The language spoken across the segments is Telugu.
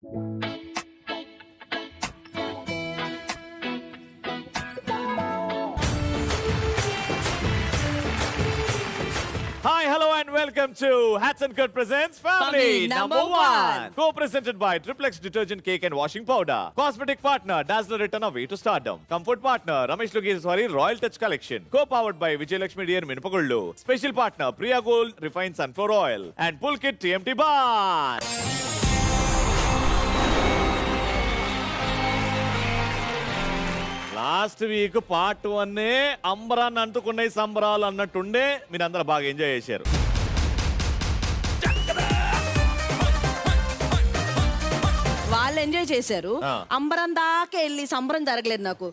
Hi, hello, and welcome to Hats and Cut presents Family Number One. Co-presented by Triplex Detergent Cake and Washing Powder. Cosmetic partner Dazzler Return Away to Stardom. Comfort partner Ramesh Logeshwari Royal Touch Collection. Co-powered by Vijay Lakshmi Dear Minupagullu. Special partner Priya Gold Refined Sunflower Oil and Pulkit TMT Bar. Last week part 1 అంబరాన్ని అంటుకున్నాయి సంబరాలు అన్నట్టుండే మీరందరూ బాగా ఎంజాయ్ చేశారు. వాళ్ళు ఎంజాయ్ చేశారు, అంబరం దాకా వెళ్ళి సంబరం జరగలేదు నాకు.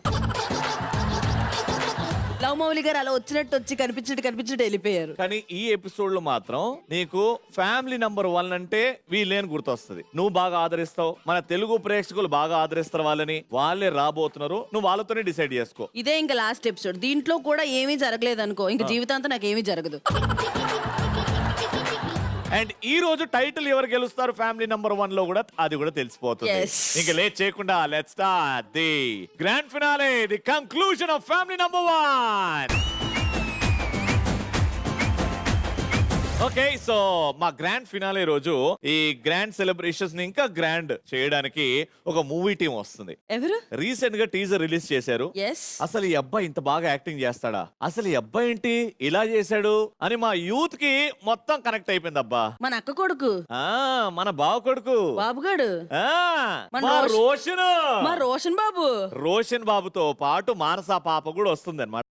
లవ్ మౌలి గారు అలా వచ్చినట్టు వచ్చి కనిపించినట్టు వెళ్ళిపోయారు. కానీ ఈ ఎపిసోడ్ లో మాత్రం నీకు ఫ్యామిలీ నంబర్ 1 అంటే వీళ్ళేని గుర్తొస్తుంది. నువ్వు బాగా ఆదరిస్తావు, మన తెలుగు ప్రేక్షకులు బాగా ఆదరిస్తారు వాళ్ళని, వాళ్ళే రాబోతున్నారు, నువ్వు వాళ్ళతోనే డిసైడ్ చేసుకో. ఇదే ఇంకా లాస్ట్ ఎపిసోడ్. దీంట్లో కూడా ఏమీ జరగలేదు అనుకో, ఇంక జీవితాంతం నాకు ఏమీ జరగదు. అండ్ ఈ రోజు టైటిల్ ఎవరు గెలుస్తారు ఫ్యామిలీ నంబర్ 1 లో కూడా అది కూడా తెలిసిపోతుంది. ఇంకా లేట్ చేయకుండా let's start the grand finale, the conclusion of family number 1. Okay, so మా గ్రాండ్ ఫినాలే రోజు ఈ గ్రాండ్ సెలబ్రేషన్స్ ని ఇంకా గ్రాండ్ చేయడానికి ఒక మూవీ టీం వస్తుంది. ఎవరు? రీసెంట్ గా టీజర్ రిలీజ్ చేశారు. అసలు ఈ అబ్బాయి ఇంత బాగా యాక్టింగ్ చేస్తాడా, అసలు ఈ అబ్బాయి ఏంటి ఇలా చేశాడు అని మా యూత్ కి మొత్తం కనెక్ట్ అయిపోయింది. అబ్బా, మన అక్క కొడుకు, మన బావ కొడుకు బాబుగాడు, రోషన్ బాబు. రోషన్ బాబుతో పాటు మానస పాప కూడా వస్తుంది అన్నమాట.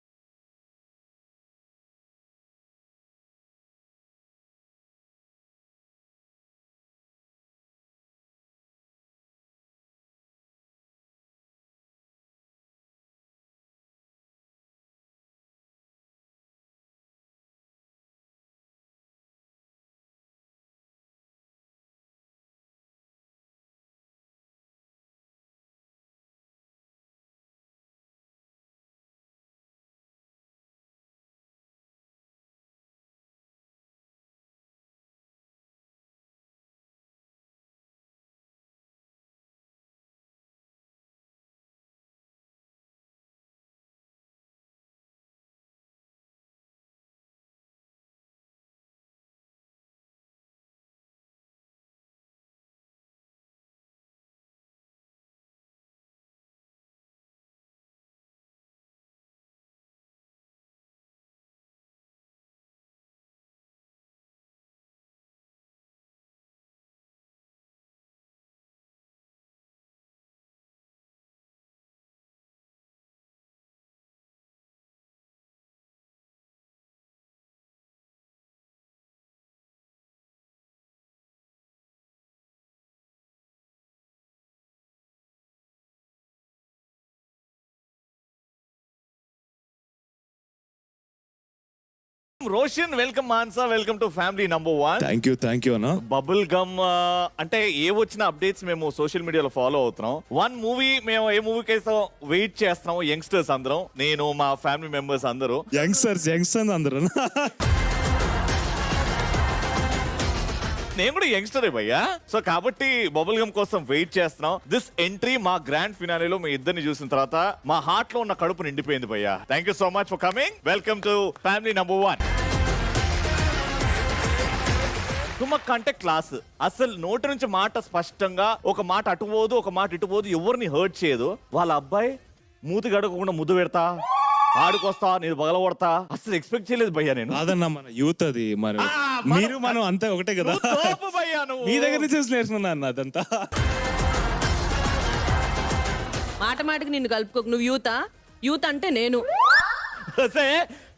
Roshan, welcome. Mansa, welcome to family number 1. Thank you అన్న. బబుల్ గమ్ అంటే ఏ వచ్చిన అప్డేట్స్ మేము సోషల్ మీడియాలో ఫాలో అవుతున్నాం. 1 మూవీ మేము ఏ మూవీ కోసం వెయిట్ చేస్తున్నాం యంగ్స్టర్స్ అందరం, నేను మా ఫ్యామిలీ మెంబర్స్ అందరూ. యంగ్స్టర్స్ అందరూ. నేను కూడా యంగ్స్టరే భయ్యా. సో కాబట్టి బబుల్ గమ్ కోసం వెయిట్ చేస్తున్నాం. దిస్ ఎంట్రీ మా గ్రాండ్ ఫినాలేలో మీ ఇద్దరిని చూసిన తర్వాత మా హార్ట్ లో ఉన్న కడుపు నిండిపోయింది భయ్యా. Thank you so much for coming. Welcome to family number 1. తుమ్మక్క అంటే క్లాస్. అసలు నోటి నుంచి మాట స్పష్టంగా, ఒక మాట అటుపోదు ఒక మాట ఇటుపోదు, ఎవరిని హర్ట్ చేయదు. వాళ్ళ అబ్బాయి మూతి గడకకుండా ముద్దు పెడతా, ఆడుకొస్తా, నేను పగలగొడతా, అసలు ఎక్స్పెక్ట్ చేయలేదు భయ్యా నేను. అదన్నా మన యూత్ అది. మరి మీరు మనం అంతా ఒకటే కదా. మీ దగ్గర నుంచి నేర్చుకున్నా అన్న అదంతా. మాట మాటకి నిన్ను కలుపుకోకు. నువ్వు యూత్ అంటే నేను.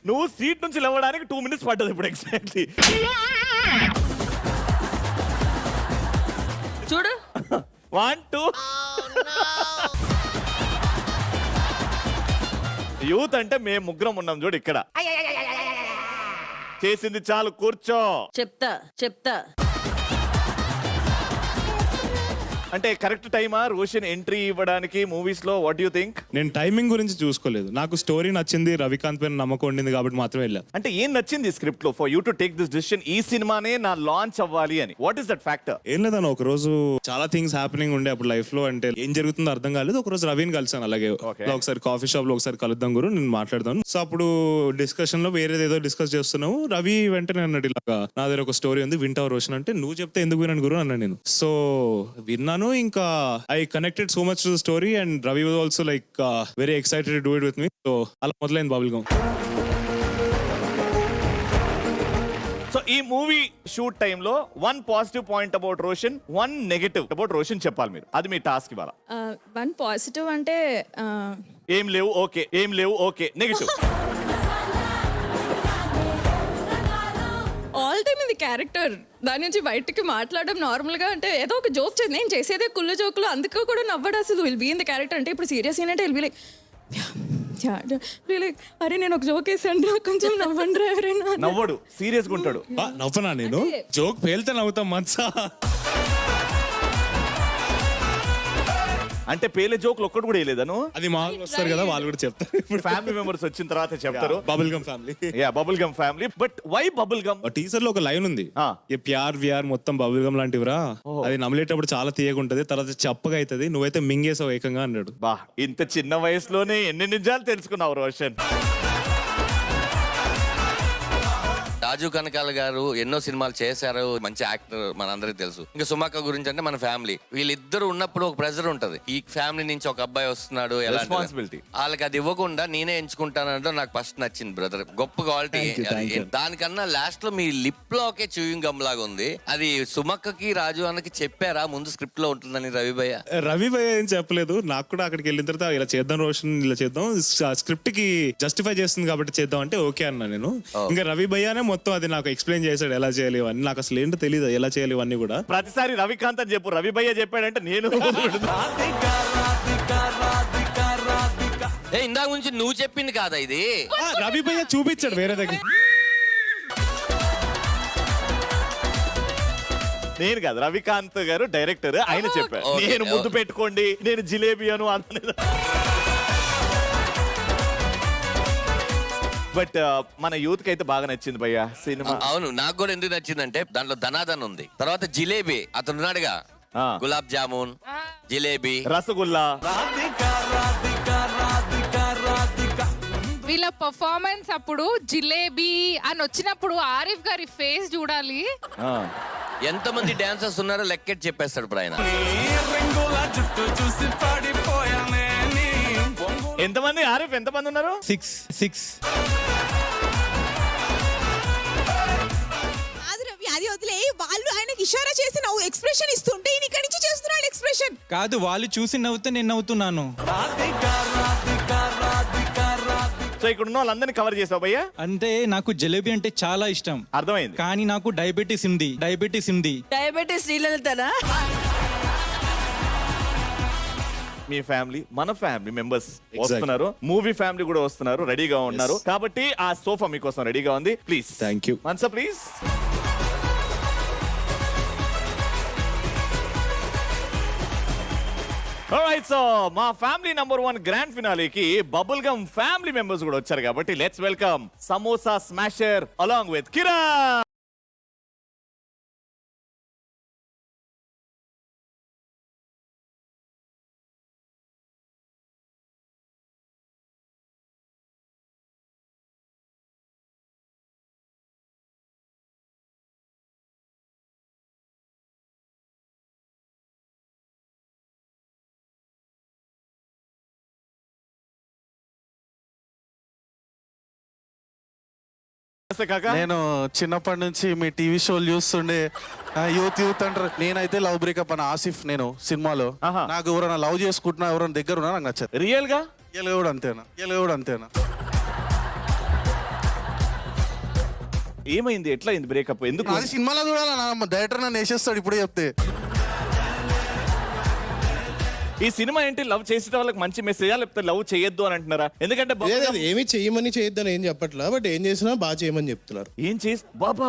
నువ్వు సీట్ నుంచి లేవడానికి 2 minutes పడ్డది ఇప్పుడు ఎగ్జాక్ట్లీ. చూడు 1 2. యూత్ అంటే మేము ముగ్గురం ఉన్నాం చూడు ఇక్కడ. చేసింది చాలు, కూర్చో. చెప్తా అంటే కరెక్ట్ టైమా రోషన్ ఎంట్రీ ఇవ్వడానికి మూవీస్ లో? What you think? నేను టైమింగ్ గురించి చూసుకోలేదు, నాకు స్టోరీ నచ్చింది, రవికాంత్ పైన నమ్మకం ఉండింది కాబట్టి మాత్రమే వెళ్ళా. అంటే ఏం నచ్చింది స్క్రిప్ట్ లో for you to take this decision, ఈ సినిమానే నా లాంచ్ అవ్వాలి అని? What is that factor? ఏం లేదన్న, ఒక రోజు చాలా థింగ్స్ హ్యాపెనింగ్ ఉండే అప్పుడు లైఫ్ లో, అంటే ఏం జరుగుతుందో అర్థం కాలేదు. ఒక రోజు రవిని కలిసాను, అలాగే ఒకసారి కాఫీ షాప్ లో ఒకసారి కలుద్దాం గురు, నేను మాట్లాడతాను. సో అప్పుడు డిస్కషన్ లో వేరేదేదో డిస్కస్ చేస్తున్నావు. రవి వెంటనే అన్నాడు, ఇలాగా నా దగ్గర ఒక స్టోరీ ఉంది, వింటావు రోషన్ అంటే. నువ్వు చెప్తే ఎందుకు వినను గురు అన్నాను నేను. సో విన్నాను, ఇంకా I connected so much to the story and Ravi was also like very excited to do it with me. So అలా మొదలైంది బబుల్ గమ్. సో ఈ మూవీ షూట్ టైమ్ లో one positive point about Roshan, one negative about Roshan చెప్పాలి మీరు. అది మీ టాస్క్ ఇవాళ. వన్ పాజిటివ్ అంటే ఏం లేవు ఓకే, ఏం లేవు ఓకే. నెగటివ్ ఆల్ టైమ్ ఇది క్యారెక్టర్, దాని నుంచి బయటకి మాట్లాడడం నార్మల్ గా, అంటే ఏదో ఒక జోక్ చేసి నేను చేసేదే కుళ్ళు జోకులు, అందుకు కూడా నవ్వడు అసలు. Will be in the character. అంటే ఇప్పుడు సీరియస్ ఏంటంటే విల్ బీ లైక్ అరే నేను ఒక జోక్ వేసాను కొంచెం నవ్వండి ఎవరైనా. నవ్వడు, సీరియస్ గా ఉంటాడు. నవ్వనా నేను? జోక్ పేలితే నవ్వుతాం మనసా. అంటే పేలే జోకులు ఒక్కటి కూడా వేయలేదను. అది మా వస్తారు కదా, వాళ్ళు కూడా చెప్తారు. ఇప్పుడు ఫ్యామిలీ మెంబర్స్ వచ్చిన తర్వాత చెప్తారు. Bubble gum family. Yeah, bubble gum family. But why bubble gum? Teaser లో ఒక లైన్ ఉంది, ఏ ప్యార్ వ్యార్ మొత్తం బబుల్ గమ్ లాంటివిరా, అది నమిలేటప్పుడు చాలా తీయగుంటది, తర్వాత చప్పగా అవుతుంది, నువ్వైతే మింగేసావు ఏకంగా అన్నాడు. బా, ఇంత చిన్న వయసులోనే ఎన్ని నిజాలు తెలుసుకున్నావు రోషన్. రాజు కనకాల గారు ఎన్నో సినిమాలు చేశారు, మంచి యాక్టర్, మనందరికీ తెలుసు. ఇంకా సుమక్క గురించి అంటే మన ఫ్యామిలీ, వీళ్ళిద్దరు ఉన్నప్పుడు ఒక ప్రెజర్ ఉంటది. ఈ ఫ్యామిలీ నుంచి ఒక అబ్బాయి వస్తున్నాడు, రెస్పాన్సిబిలిటీ. వాళ్ళకి అది ఇవ్వకుండా నేనే ఎంచుకుంటానంటే నాకు ఫస్ట్ నచ్చింది బ్రదర్. గొప్ప క్వాలిటీ. దానికన్నా లాస్ట్ లో మీ లిప్ లో ఒకే చూయింగ్ గమ్ లాగా ఉంది. అది సుమక్కకి రాజు అన్నకి చెప్పారా ముందు స్క్రిప్ట్ లో ఉంటుందని? రవి భయ్య ఏం చెప్పలేదు నాకు కూడా. అక్కడికి వెళ్ళిన తర్వాత ఇలా చేద్దాం రోషన్, ఇలా చేద్దాం, స్క్రిప్ట్ కి జస్టిఫై చేస్తుంది కాబట్టి చేద్దాం అంటే ఓకే అన్నా నేను. ఇంకా రవి భయ్యానే మొత్తం అది నాకు ఎక్స్ప్లెయిన్ చేశాడు ఎలా చేయాలి ఇవన్నీ. నాకు అసలు ఏంటో తెలియదు ఎలా చేయాలి ఇవన్నీ కూడా. ప్రతిసారి రవికాంత్ అని చెప్పు, రవి భయ్య చెప్పాడంటే నేను ఇందాక నుంచి నువ్వు చెప్పింది కాదా ఇది? రవి భయ్య చూపించాడు వేరే దగ్గర. నేను కాదు, రవికాంత్ గారు డైరెక్టర్, ఆయన చెప్పారు. నేను ముద్దు పెట్టుకోండి, నేను జిలేబీ అను అంత. బట్ మన యూత్ కి అయితే బాగా నచ్చింది భయ్య సినిమా. అవును, నాకు కూడా ఎందుకు నచ్చిందంటే దాంట్లో ధనాధన్ ఉంది, తర్వాత జిలేబీ అతను ఉన్నాడుగా, గులాబ్ జామున్, జిలేబీ, రసగుల్లా. వీళ్ళ పర్ఫార్మెన్స్ అప్పుడు జిలేబీ అని వచ్చినప్పుడు ఆరిఫ్ గారి ఫేస్ చూడాలి. ఎంతమంది డాన్సర్స్ ఉన్నారో లెక్కెట్ చెప్పేస్తాడు ఇప్పుడు ఆయన. ఎంతమంది ఆరిఫ్, ఎంతమంది ఉన్నారు? 6. అది వదిలే, వాళ్ళు ఆయనకి ఇషారా చేసి నవ్వు ఎక్స్ప్రెషన్ ఇస్తుంటే ఈయన ఇక్కడి నుంచి చేస్తున్నాడు ఎక్స్ప్రెషన్. కాదు, వాళ్ళు చూసి నవ్వుతే నేను నవ్వుతున్నాను. సో ఇక్కడ ఉన్న వాళ్ళందరినీ కవర్ చేసావు భయ్యా? అంటే నాకు జలేబీ అంటే చాలా ఇష్టం, అర్థమైంది. కానీ నాకు డయాబెటీస్ ఉంది. డయాబెటీస్ శ్రీలలితనా? మీ ఫ్యామిలీ, మన ఫ్యామిలీ మెంబర్స్ వస్తున్నారు, మూవీ ఫ్యామిలీ కూడా వస్తున్నారు, రెడీగా ఉన్నారు. కాబట్టి ఆ సోఫా మీకోసం రెడీగా ఉంది. ప్లీజ్. Thank you. మన్సా ప్లీజ్. ఆల్రైట్, సో మా ఫ్యామిలీ నంబర్ 1 గ్రాండ్ ఫినాలేకి బబుల్ గమ్ ఫ్యామిలీ మెంబర్స్ కూడా వచ్చారు కాబట్టి let's welcome samosa smasher along with Kiran. నేను చిన్నప్పటి నుంచి మీ టీవీ షోలు చూస్తుండే, యూత్ అంటారు. నేనైతే లవ్ బ్రేకప్ అని ఆసిఫ్ నేను సినిమాలో. నాకు ఎవరైనా లవ్ చేసుకుంటున్నా, ఎవరైనా దగ్గర ఉన్నా నాకు నచ్చదు. రియల్ గా కూడా అంతేనా? ఏమైంది, ఎట్లా అయింది బ్రేకప్? ఎందుకు? అది సినిమాలో చూడాలన్నా, డైరెక్టర్ నన్ను వేసేస్తాడు ఇప్పుడే చెప్తే. ఈ సినిమా ఏంటి, లవ్ చేసే వాళ్ళకి మంచి మెసేజా లేకపోతే లవ్ చేయొద్దు అని అంటున్నారా? ఎందుకంటే ఏమి చెయ్యమని చేయొద్దని ఏం చెప్పట్లా, బట్ ఏం చేసినా బాగా చేయమని చెప్తున్నారు. ఏం చేసి బాబా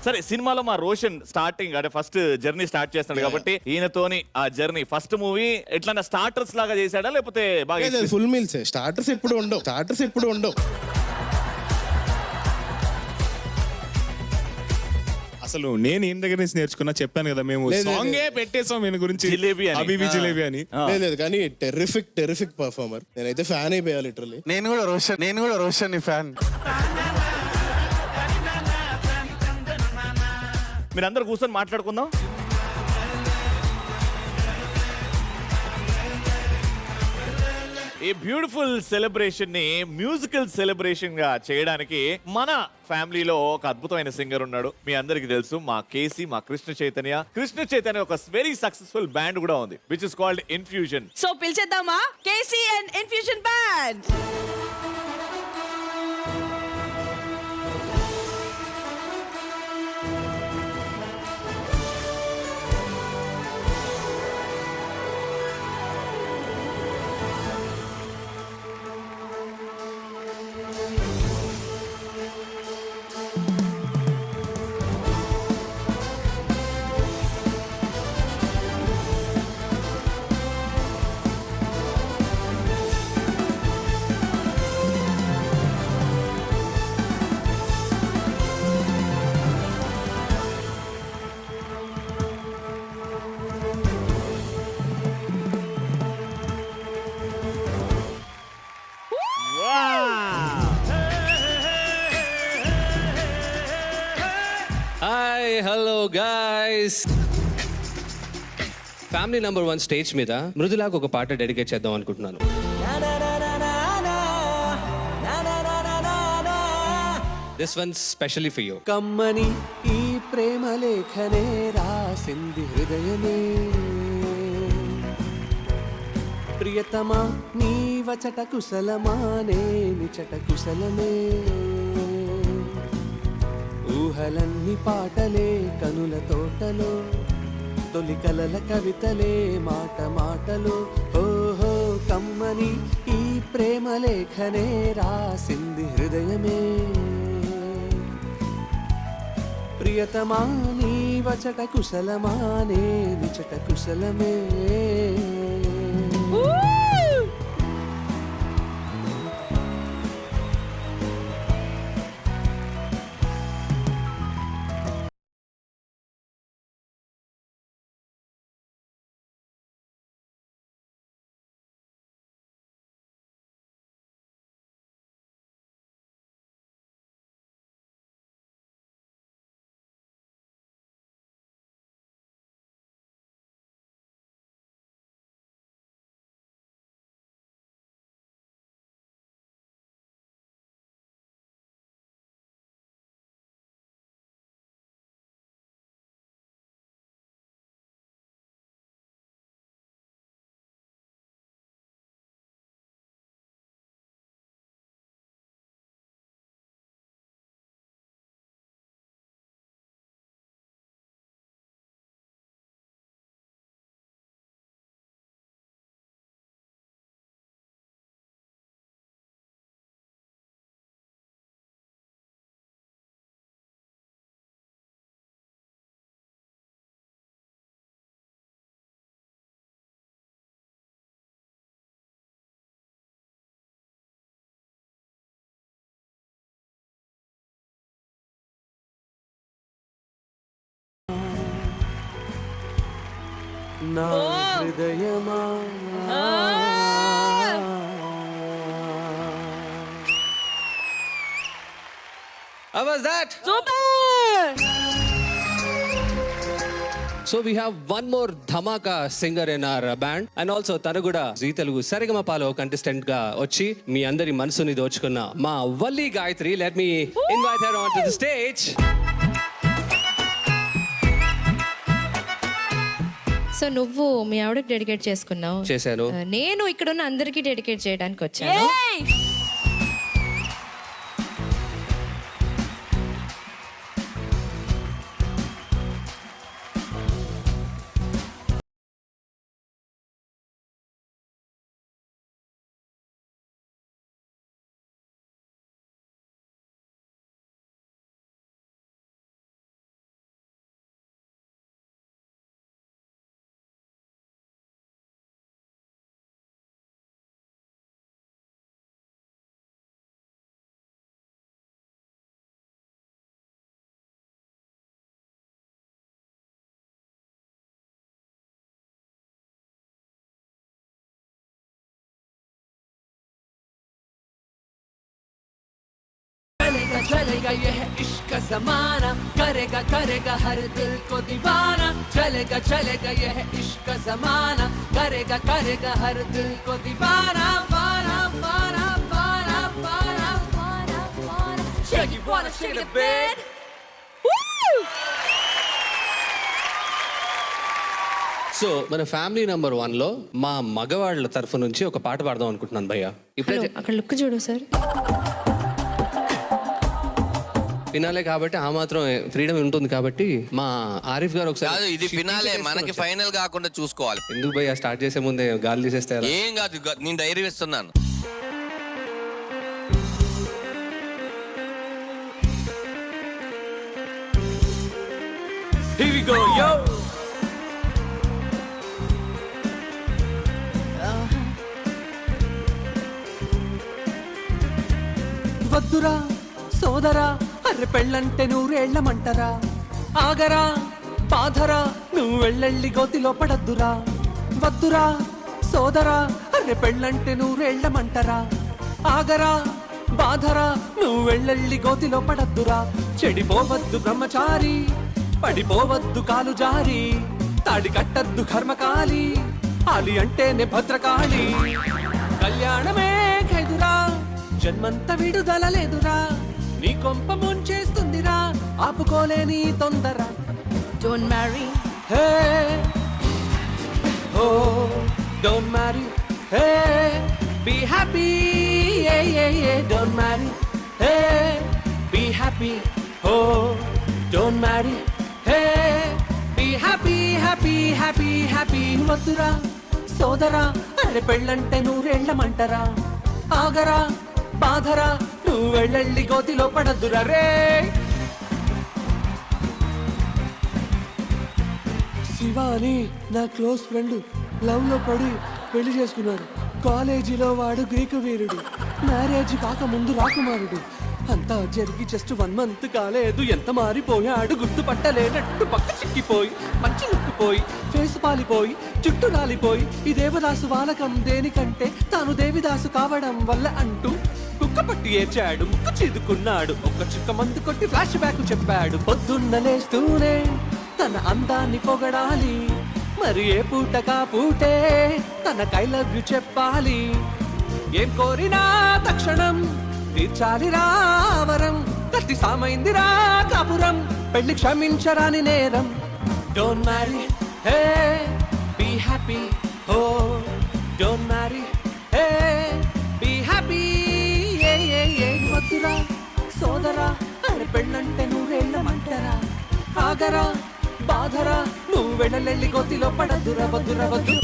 సరే సినిమాలో మా రోషన్ స్టార్టింగ్ అంటే ఫస్ట్ జర్నీ స్టార్ట్ చేస్తున్నాడు కాబట్టి ఈయనతోని ఆ జర్నీ ఫస్ట్ మూవీ ఎట్లా స్టార్టర్స్ లాగా చేశాడా లేకపోతే బాగా ఫుల్ మీల్స్ స్టార్టర్స్ ఎప్పుడు ఉండవు అసలు నేను ఈయన దగ్గర నుంచి నేర్చుకున్నా, చెప్పాను కదా మేము సాంగే పెట్టేసాం ఈయన గురించి, జిలేబీ అని. హబీబీ జిలేబీ అని. లేదు కానీ టెర్రిఫిక్ పర్ఫార్మర్. నేనైతే ఫ్యాన్ అయిపోయా లిటరల్లీ. నేను కూడా రోషన్ ని ఫ్యాన్. మీరందరూ కూర్చొని మాట్లాడుకుందాం. ఈ బ్యూటిఫుల్ సెలబ్రేషన్ ని మ్యూజికల్ సెలబ్రేషన్ గా చేయడానికి మన ఫ్యామిలీలో ఒక అద్భుతమైన సింగర్ ఉన్నాడు. మీ అందరికి తెలుసు, మా కేసీ, మా కృష్ణ చైతన్య ఒక వెరీ సక్సెస్ఫుల్ బ్యాండ్ కూడా ఉంది, which is called infusion. So పిలిచేద్దామా KC and infusion band. Hi hello guys. Family number 1 stage మీద మృదులాకు ఒక పాట డెడికేట్ చేద్దాం అనుకుంటున్నాను. This one specially for you. కమ్మని ఈ ప్రేమ లేఖనే రాసింది హృదయమే, ప్రియతమా నీ వచట కుశలమా నే నిచట కుశలమే, ఊహలన్నీ పాటలే కనుల తోటలో, తొలి కలల కవితలే మాట మాటలు. ఓహో కమ్మని ఈ ప్రేమ లేఖనే రాసింది హృదయమే, ప్రియతమా నీ వచట కుశలమా నే నిచట కుశలమే. నా హృదయమా How was that? Super! So we have one more dhamaka singer in our band and also tanu kuda Zee Telugu Saregamapalo contestant ga vachi మీ అందరి మనసుని దోచుకున్న మా Valli Gayatri. Let me invite her onto the stage. So నువ్వు మీ ఆవిడకి డెడికేట్ చేసుకున్నావు. చేశాను. నేను ఇక్కడున్న అందరికీ డెడికేట్ చేయడానికి వచ్చాను. चलेगा यह इश्क जमाना करेगा करेगा हर दिल को दीवाना चलेगा चलेगा यह इश्क जमाना करेगा करेगा हर दिल को दीवाना पाना पाना पाना पाना पाना पाना shake it wanna shake the bed so మన ఫ్యామిలీ నంబర్ 1 లో మా మగవాళ్ళ తరఫు నుంచి ఒక పాట పాడదాం అనుకుంటున్నాను భయ్య ఇప్పుడైతే అక్కడ లుక్ చూడు సార్. ఫినాలే కాబట్టి ఆ మాత్రం ఫ్రీడమ్ ఉంటుంది కాబట్టి మా ఆరిఫ్ గారు కాదు ఒకసారి ఇది ఫినాలే మనకి ఫైనల్ కాకుండా చూసుకోవాలి. ఎందుకు భయ్య స్టార్ట్ చేసే ముందే గాలి తీసేస్తే ఎలా? ఏం కాదు నేను ధైర్యం ఇస్తున్నాను. Here we go, yo! వద్దురా సోదరా అర్రె పెళ్ళంటే నూరేళ్లమంటరా ఆగరా బాధరా నువ్వు వెళ్ళెళ్ళి గోతిలో పడద్దురా వద్దురా సోదరా అర్రె పెళ్ళంటే నూరేళ్లమంటరా ఆగరా బాధరా నువ్వు వెళ్ళెళ్ళి గోతిలో పడద్దురా చెడిపోవద్దు బ్రహ్మచారి పడిపోవద్దు కాలు జారి తాడి కట్టద్దు కర్మకాలి ఆలి అంటేనే భద్రకాళి కళ్యాణమే ఖైదురా జన్మంత విడుదల లేదురా నీ కొంప ముంచేస్తుందిరా ఆపుకోలేని తొందర Don't marry. Hey oh don't marry hey be happy don't marry hey be happy oh don't marry hey be happy happy happy happy వద్దురా సోదరా అరే పెళ్ళంటే నూరేళ్లమంటరా ఆగరా బాధరా నువ్వు వెళ్ళెళ్ళి గోతిలో పడద్దురా రే శివాని నా క్లోజ్ ఫ్రెండ్ లవ్ లో పడి పెళ్లి చేసుకున్నాడు కాలేజీలో వాడు గ్రీకు వీరుడు మ్యారేజ్ కాకముందు రాకుమారుడు అంతా జరిగి జస్ట్ 1 month కాలేదు ఎంత మారిపోయాడు గుర్తుపట్టలేనట్టు పక్క చిక్కిపోయి మంచి నొక్కిపోయి ఫేస్ పాలిపోయి చుట్టూ రాలిపోయి ఈ దేవదాసు వాలకం దేనికంటే తాను దేవిదాసు కావడం వల్ల అంటూ కుక్క పట్టి ఏడ్చాడు ముక్కు చీదుకున్నాడు ఒక చుక్క మందు కొట్టి ఫ్లాష్ బ్యాక్ చెప్పాడు పొద్దున్న లేస్తూనే తన అందాన్ని పొగడాలి మరి ఏ పూటకా పూటే తన కైలవ్యు చెప్పాలి ఏం కోరినా తక్షణం తీర్చాలి రావరం కత్తి సామైందిరా కాపురం పెళ్లి క్షమించరాని నేరం don't marry hey be happy oh don't marry hey be happy వద్దురా సోదరా అరే పెళ్ళంటే నూరేళ్ళమంటరా ఆగరా బాధరా నువ్వు వెళ్ళెళ్ళి గోతిలో పడద్దురా వద్దురా వద్దు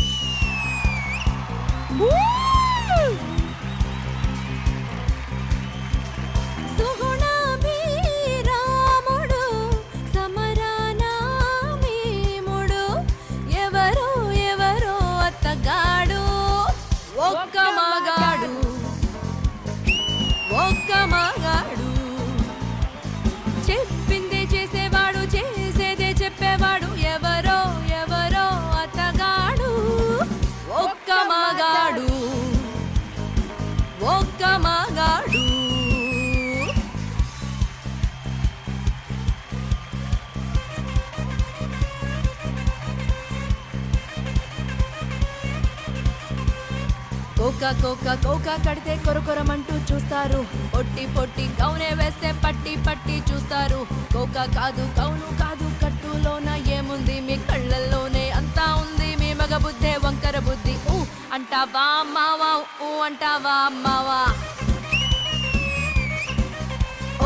చెప్పిందే చేసేవాడు చేసేదే చెప్పేవాడు ఎవరో ఎవరో అతగాడు ఒక్క మగాడు ఒక్క మగాడు కోకా కోకా కోకా కడితే కొరకొరమంటూ చూస్తారు పొట్టి పొట్టి గౌనే వేస్తే పట్టి పట్టి చూస్తారు కోకా కాదు కౌను కాదు కట్టులోన ఏముంది మీ కళ్ళల్లోనే అంతా ఉంది మీ మగ బుద్ధే వంకర బుద్ధి ఊ అంటావా మావా ఊ అంటావా మావా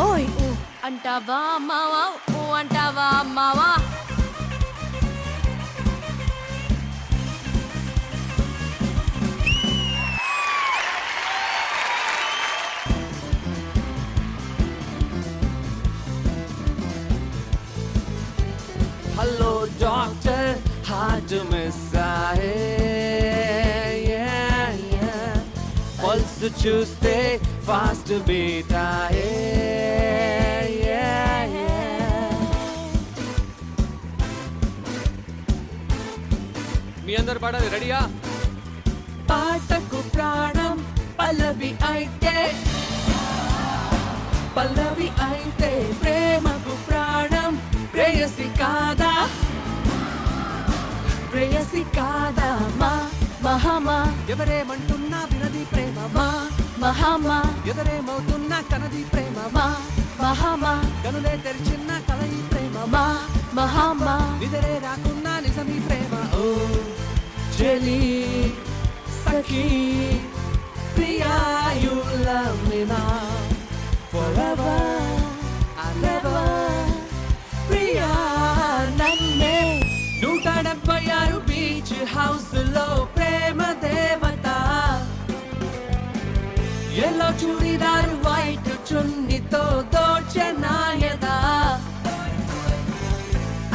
ఓయ్ ఊ అంటావా మావా ఊ అంటావా మావా hello doctor heart miss pulse చూస్తే ఫాస్ట్ బీట్ మీ అందరు పాడాలి రెడీయా పాటకు ప్రాణం పల్లవి అయితే పల్లవి అయితే ప్రేమకు ప్రాణం ప్రేయసి కాదా ప్రేయసి కాదా మా మహామా ఎవరేమంటున్నా వినది ప్రేమ మా మహామా ఎదరేమవుతున్నా కనది ప్రేమ మా మహామా కనులే తెరిచిన్న కలయి ప్రేమ మా మహామా నిదరే రాకున్నా నిజమీ ప్రేమ ఓ చెలి సఖీ Priya you love me now forever I never Priya నన్నే 176 బీచ్ హౌస్ లో ప్రేమ దేవత ఎల్లో చూడిదారు వైట్ చున్నితో దోచనాయదా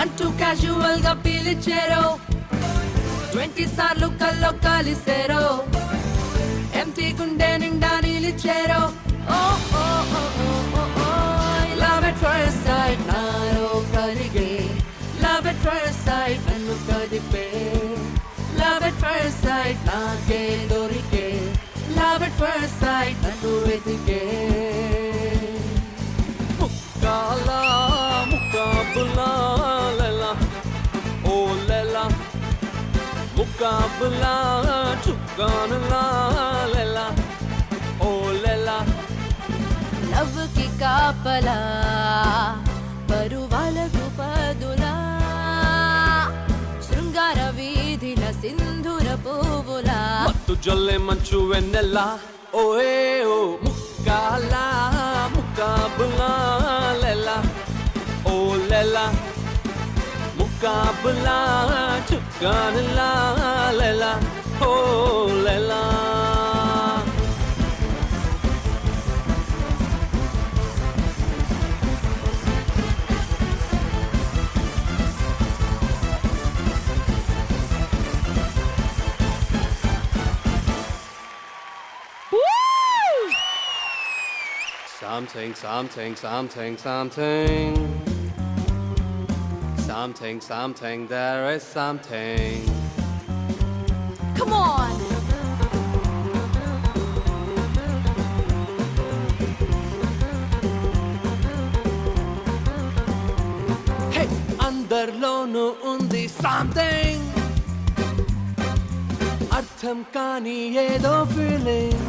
అంటూ క్యాజువల్ గా పిలిచారో 20 సార్లు కల్లో కలిసారో ఎంటీ గుండె నిండా నిలిచారో ఓ ఓ ఓ లవ్ ఎట్ ఫస్ట్ సైట్ నాలో కలిగే లవ్ ఎట్ ఫస్ట్ సైట్ నన్ను కదిపే లవ్ ఎట్ ఫస్ట్ సైట్ నాకే దొరికే లవ్ ఎట్ ఫస్ట్ సైట్ నన్ను వెతికే ముక్కాలా ముక్కాబులా లలా ఓ లలా ముక్కాబులా చుక్కానులా లలా ఓ లలా లవ్ కి కాపలా పరువాలకు పదులా శృంగార వీధిల సింధూర పువ్వులా మత్తు జొల్లె మంచు వెన్నెల ఓఏ ఓ ముక్కాలా ముక్కాబులా లలా ఓ లలా ముక్కాబులా చుక్కానులా లలా ఓ లలా Something, there is something. Come on హే అందరిలోనూ ఉంది సంథింగ్ అర్థం కాని ఏదో ఫీలింగ్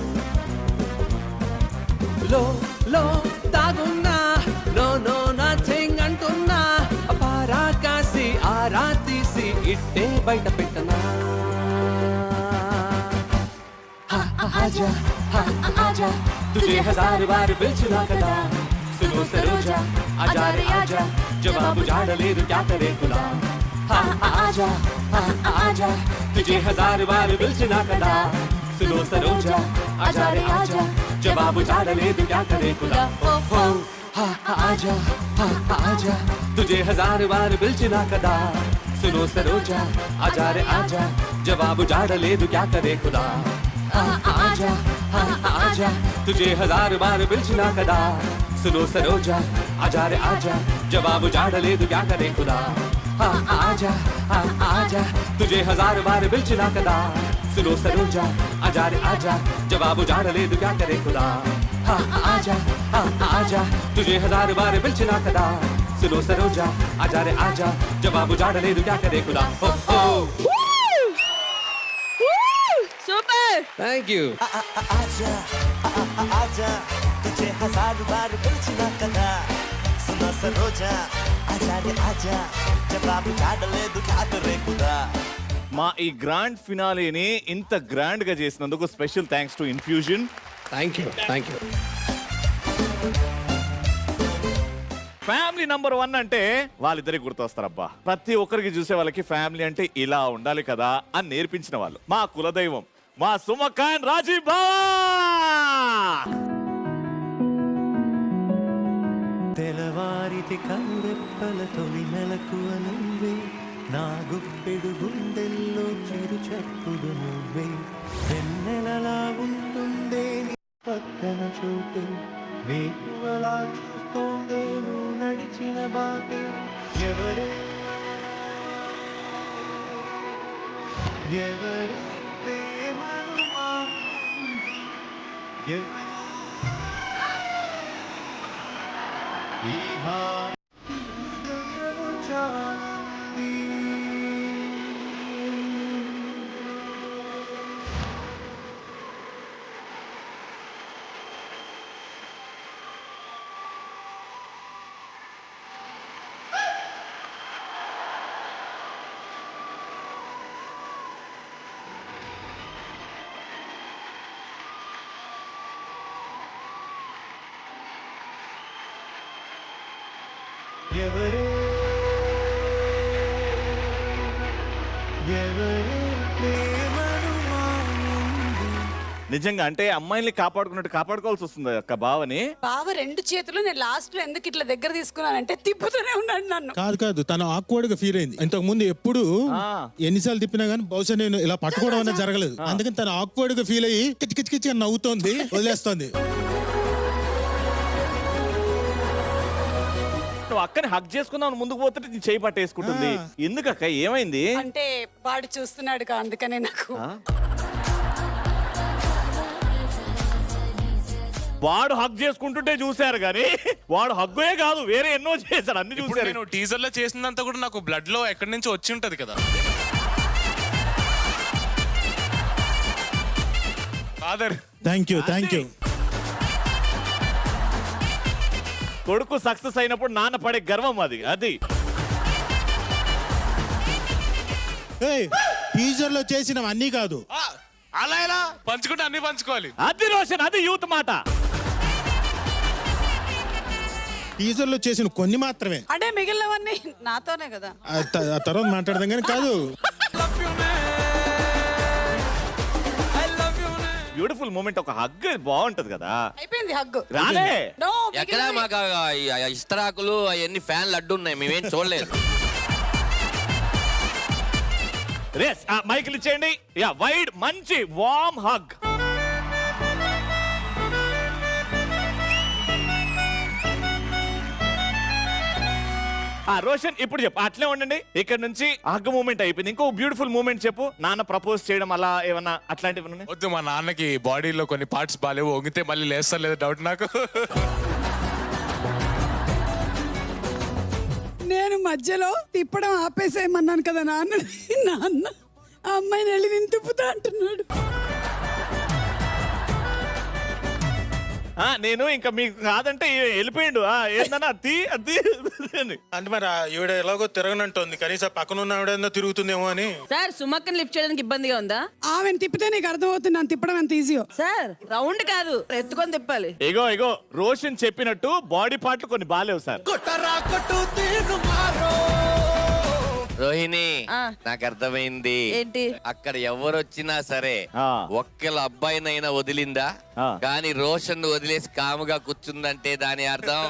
లో దాగున్నా నో నో నథింగ్ అంటున్నా అపారా కాసి ఆరా తీసి ఇట్టే బయట పెట్టనా ఆజా ఆజా తుజే హజార్ బార్ పిలిచినా కదా సునో సరోజా ఆజా రే ఆజా జవాబు జాడలేదు క్యా కరే ఖుదా ఆజా ఆజా తుజే హజార్ బార్ పిలిచినా కదా సునో సరోజా ఆజా రే ఆజా జవాబు జాడలేదు క్యా కరే ఖుదా ఓ ఆజా ఆజా తుజే హజార్ బార్ పిలిచినా కదా సునో సరోజా ఆజా రే ఆజా జవాబు జాడలేదు క్యా కరే ఖుదా ఆజా ఆజా తుజే హజార్ బార్ పిలిచినా కదా సునో సరోజా ఆజా రే ఆజా జవాబు జాడలేదు క్యా కరే ఖుదా ఆజా ఆజా తుజే హజార్ బార్ పిలిచినా కదా సునో సరోజా ఆజా రే ఆజా జవాబు జాడలేదు క్యా కరే ఖుదా ఆజా ఆజా తుజే హజార్ బార్ పిలిచినా కదా సునో సరోజా ఆజా రే ఆజా జవాబు జాడలేదు క్యా కరే ఖుదా సూపర్ Thank you. आजा आजा तुझे हजार बार पिलिचिना कदा सुनो सरोजा आजा रे आजा जवाब जाडलेदु क्या करे खुदा మా ఈ గ్రాండ్ ఫినాలేని ఇంత గ్రాండ్ గా చేసినందుకు special thanks to infusion. Thank you. Family number 1 అంటే వాళ్ళిద్దరికి గుర్తొస్తారబ్బా. ప్రతి ఒక్కరికి చూసే వాళ్ళకి ఫ్యామిలీ అంటే ఇలా ఉండాలి కదా అని నేర్పించిన వాళ్ళు మా కులదైవం మా సుమక్క అండ్ రాజీవ్ బావా. తెలవారితి కనురెప్పల తొలి మెలకువ నువ్వే నా గుప్పెడు గుండెల్లో చిరు చెప్పుడు నువ్వే వెన్నెలలా ఉంటుందే నీ పక్కన చూపే నీకు అలా చూస్తోందే నువ్వు నడిచిన బాటే ఎవరే ప్రేమను నిజంగా అంటే అమ్మాయిల్ని కాపాడుకున్నట్టు కాపాడుకోవాల్సి వస్తుంది అక్క బావని. బావ రెండు చేతులు నేను లాస్ట్ లో ఎందుకు ఇట్లా దగ్గర తీసుకున్నానంటే తిప్పుతూనే ఉన్నాడు నన్ను. కాదు తను ఆక్వర్డ్ గా ఫీల్ అయింది. ఇంతకు ముందు ఎప్పుడు ఎన్నిసార్లు తిప్పినా గానీ బహుశా నేను ఇలా పట్టుకోవడం అనేది జరగలేదు. అందుకని తను ఆక్వర్డ్ గా ఫీల్ అయ్యి కిచ్ కిచ్ కిచ్ నవ్వుతోంది, వదిలేస్తోంది. నువ్వు అక్కని హక్ చేసుకుందాం ముందుకు పోతుంటే నీ చేయి పట్టేసుకుంటుంది. ఎందుకక్క ఏమైంది? అంటే వాడు చూస్తున్నాడు అందుకనే నాకు. వాడు హక్ చేసుకుంటుంటే చూశారు కానీ వాడు హగ్గే కాదు వేరే ఎన్నో చేశాడు, అన్ని చూసారు. నేను టీజర్ లో చేసినంత కూడా నాకు బ్లడ్ లో ఎక్కడి నుంచి వచ్చి ఉంటది కదా. Father thank you. కొడుకు సక్సెస్ అయినప్పుడు నాన్న పడే గర్వం అది. టీజర్ లో చేసినవి అన్నీ కాదు, అలా ఎలా పంచుకుంటే అన్ని పంచుకోవాలి. అది రోషన్, అది యూత్ మాట. టీజర్ లో చేసిన కొన్ని మాత్రమే. అంటే మిగిలినవన్నీ నాతోనే కదా. ఆ తర్వాత మాట్లాడదాం కానీ కాదు. బ్యూటిఫుల్ మూమెంట్, ఒక హగ్ బాగుంటది కదా. అయిపోయింది హగ్గు. రాలే ఎక్కడ మాకు ఇస్తరాకులు అవన్నీ ఫ్యాన్లు అడ్డు ఉన్నాయి, మేమేం చూడలేదు. రేస్ మైకిల్ ఇచ్చేయండి. యా వైడ్ మంచి వార్మ్ హగ్. రోషన్ ఇప్పుడు చెప్పు, అట్లే ఉండండి. ఇక్కడ నుంచి హగ్ మూమెంట్ అయిపోయింది, ఇంకో బ్యూటిఫుల్ మూమెంట్ చెప్పు. నాన్న ప్రపోజ్ చేయడం అలా ఏమన్నా అట్లాంటివి? వద్దు, మా నాన్నకి బాడీలో కొన్ని పార్ట్స్ బాగాలేవు, వంగితే మళ్ళీ లేస్తా లేదు డౌట్ నాకు. నేను మధ్యలో తిప్పడం ఆపేసేయమన్నాను కదా నాన్న ఆ అమ్మాయిని వెళ్ళి నేను తిప్పుతా అంటున్నాడు. నేను ఇంకా మీకు కాదంటే వెళ్ళిపోయిండు. ఏందన్నా అది అంటే మరి ఈవిడ ఎలాగో తిరగనంటుంది, కనీసం పక్కన ఉన్న ఆవిడ తిరుగుతుందేమో అని. సార్ సుమక్కని లిఫ్ట్ చేయడానికి ఇబ్బందిగా ఉందా? ఆమెను తిప్పితే నీకు అర్థమవుతుంది నన్ను తిప్పడం ఎంత ఈజీయో. సార్ రౌండ్ కాదు, ఎత్తుకొని తిప్పాలి. ఇగో రోషన్ చెప్పినట్టు బాడీ పార్ట్లు కొన్ని బాలేవు సార్. రోహిణి, నాకు అర్థమైంది. ఏంటి? అక్కడ ఎవరు వచ్చినా సరే ఒక్కళ్ళ అబ్బాయినైనా వదిలిందా, కానీ రోషన్ వదిలేసి కాముగా కూర్చుందంటే దాని అర్థం.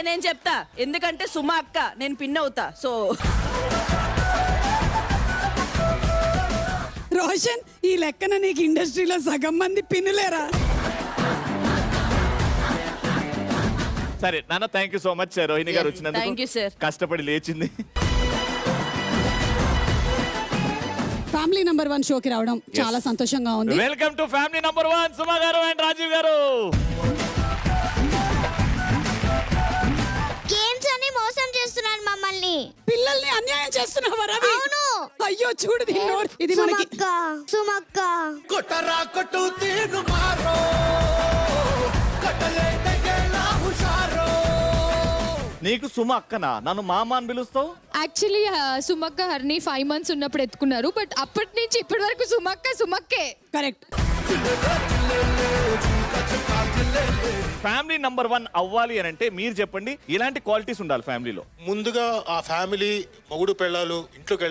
నేను చెప్తా, ఎందుకంటే సుమ అక్క, నేను పిన్ అవుతా. సో రోషన్, ఈ లెక్కన నీకు ఇండస్ట్రీలో సగం మంది పిన్నులేరా? సరే నాన్న, thank you so much Rohini గారు వచ్చినందుకు. Thank you sir. కష్టపడి లేచింది. ఫ్యామిలీ నంబర్ 1 షోకి రావడం చాలా సంతోషంగా ఉంది. Welcome to family number 1 Suma గారు అండ్ రాజీవ్ గారు. గేమ్స్ అని మోసం చేస్తున్నాను మమ్మల్ని. పిల్లల్ని అన్యాయం చేస్తున్నావా రవి? అవును. అయ్యో చూడు ఇది మనకి. సుమక్క కొట్టరా కొట్టు తీరు మారో నీకు సుమ అక్కనా? నన్ను మామ అని పిలుస్తావు? యాక్చువల్లీ సుమక్క హర్ని 5 months ఉన్నప్పుడు ఎత్తుకున్నారు, బట్ అప్పటి నుంచి ఇప్పటి వరకు సుమక్కే. కరెక్ట్. ఫ్యామిలీ నంబర్ 1 అవ్వాలి అని అంటే మీరు చెప్పండి, ఇలాంటి క్వాలిటీస్ ఉండాలి ఫ్యామిలీలో. ముందుగా ఆ ఫ్యామిలీ మొగుడు పెళ్ళాలు ఇంట్లోకి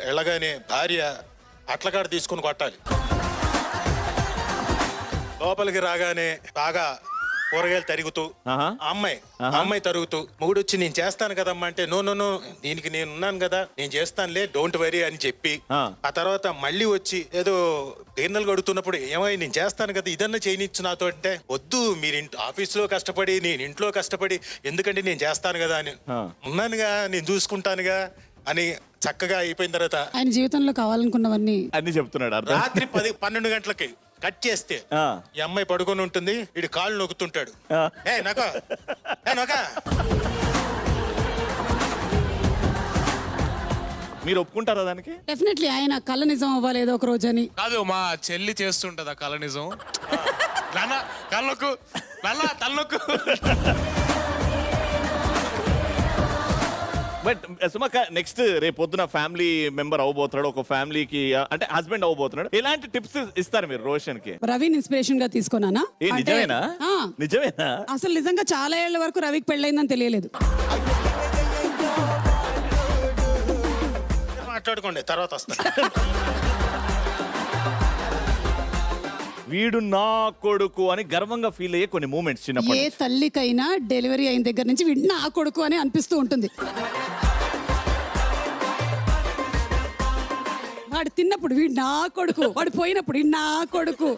వెళ్ళగానే భార్య అట్లకాడ తీసుకుని కొట్టాలి. లోపలికి రాగానే బాగా కూరగాయలు తరుగుతూ అమ్మాయి తరుగుతూ మొగుడు వచ్చి నేను చేస్తాను కదమ్మా అంటే నో దీనికి నేను ఉన్నాను కదా, నేను చేస్తానులే, డోంట్ వరీ అని చెప్పి ఆ తర్వాత మళ్ళీ వచ్చి ఏదో గిన్నెలు కడుగుతున్నప్పుడు ఏమై నేను చేస్తాను కదా, ఇదన్నా చేయనిచ్చు నాతో అంటే వద్దు, మీరు ఆఫీసులో కష్టపడి నేను ఇంట్లో కష్టపడి ఎందుకంటే నేను చేస్తాను కదా అని, ఉన్నానుగా నేను చూసుకుంటానుగా అని చక్కగా అయిపోయిన తర్వాత ఆయన జీవితంలో కావాలనుకున్నవన్నీ అన్ని చెప్తున్నాడు. రాత్రి 10-12 గంటలకి కట్ చేస్తే ఈ అమ్మాయి పడుకొని ఉంటుంది, వీడి కాళ్ళు నొక్కుతుంటాడు. ఏ నొక్క, ఏ నొక్క. మీరు ఒప్పుకుంటారా దానికి? డెఫినెట్లీ ఆయన కళ్ళ నిజం అవ్వలేదు ఒక రోజు అని. కాదు, మా చెల్లి చేస్తుంటది ఆ కళ నిజం. నాన్న కళ్ళొక్కు, నాన్న తలనొక్కు. బట్ సుమక్క, నెక్స్ట్ రేపు పొద్దున ఫ్యామిలీ మెంబర్ అవబోతున్నాడు, ఒక ఫ్యామిలీకి అంటే హస్బెండ్ అవబోతున్నాడు, ఎలాంటి టిప్స్ ఇస్తారు మీరు రోషన్ కి? రవిని ఇన్స్పిరేషన్ గా తీసుకున్నానా? నిజమేనా? నిజమేనా? అసలు నిజంగా చాలా ఏళ్ల వరకు రవికి పెళ్ళైందని తెలియలేదు. మాట్లాడుకోండి, తర్వాత వస్తా. వీడు నా కొడుకు అని గర్వంగా ఫీల్ అయ్యే కొన్ని మూమెంట్స్ చిన్నప్పుడు. ఏ తల్లికైనా డెలివరీ అయిన దగ్గర నుంచి వీడు నా కొడుకు అని అనిపిస్తూ ఉంటుంది. వాడు తిన్నప్పుడు వీడు నా కొడుకు, వాడు పోయినప్పుడు వీడు నా కొడుకు.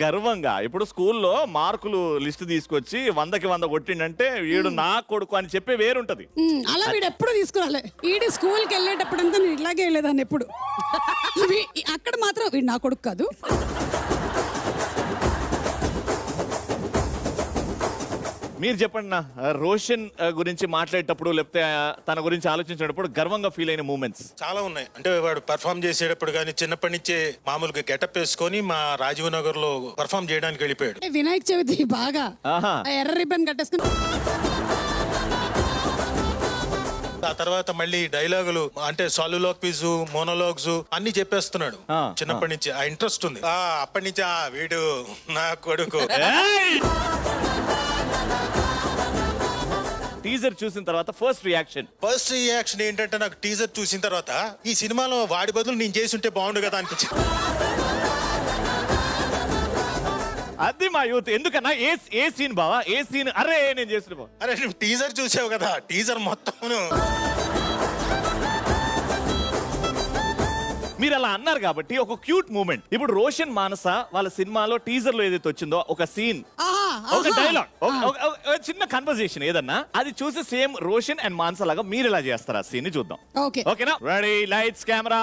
గర్వంగా ఇప్పుడు స్కూల్లో మార్కులు లిస్ట్ తీసుకొచ్చి 100కి 100 కొట్టిండంటే వీడు నా కొడుకు అని చెప్పే వేరుంటది. అలా వీడు ఎప్పుడు తీసుకురాలే. వీడి స్కూల్కి వెళ్ళేటప్పుడంతా నేను ఇట్లాగే వెళ్ళేదాన్ని ఎప్పుడు. అక్కడ మాత్రం వీడు నా కొడుకు కాదు. మీరు చెప్పండి నా, రోషన్ గురించి మాట్లాడేటప్పుడు లేకపోతే తన గురించి ఆలోచించేటప్పుడు గర్వంగా ఫీల్ అయిన మూమెంట్స్ చాలా ఉన్నాయి. అంటే వాడు పర్ఫామ్ చేసేటప్పుడు కానీ చిన్నప్పటి నుంచే మామూలుగా గెటప్ వేసుకొని మా రాజీవ్ నగర్ లో పర్ఫామ్ చేయడానికి వెళ్ళిపోయాడు. వినాయక చవితి బాగా ఎర్ర రిబ్బన్ కట్టేసుకుని, ఆ తర్వాత మళ్ళీ డైలాగులు అంటే సాలిలాక్విజ్, మోనోలాగ్స్ అన్ని చెప్పేస్తున్నాడు. చిన్నప్పటి నుంచి ఆ ఇంట్రెస్ట్ ఉంది. అప్పటి నుంచి వీడు నా కొడుకు. టీజర్ చూసిన తర్వాత ఫస్ట్ రియాక్షన్ ఏంటంటే, నాకు టీజర్ చూసిన తర్వాత ఈ సినిమాలో వాడి బదులు నేను చేసి ఉంటే బాగుండు కదా అనిపించింది. అది మా యూత్. ఎందుకన్నా ఏ సీన్ బావా, ఏ సీన్? అరే నేను చేసిన అరే నువ్వు టీజర్ చూసావు కదా, టీజర్ మొత్తం మీరు అలా అన్నారు కాబట్టి ఒక క్యూట్ మూమెంట్. ఇప్పుడు రోషన్ మానస వాళ్ళ సినిమాలో టీజర్ లో ఏదైతే వచ్చిందో ఒక సీన్, ఒక డైలాగ్, చిన్న కన్వర్సేషన్ ఏదన్నా, అది చూసి సేమ్ రోషన్ అండ్ మానస లాగా మీరు ఎలా చేస్తారు ఆ సీన్ ని చూద్దాం. ఓకేనా? Ready, lights, camera,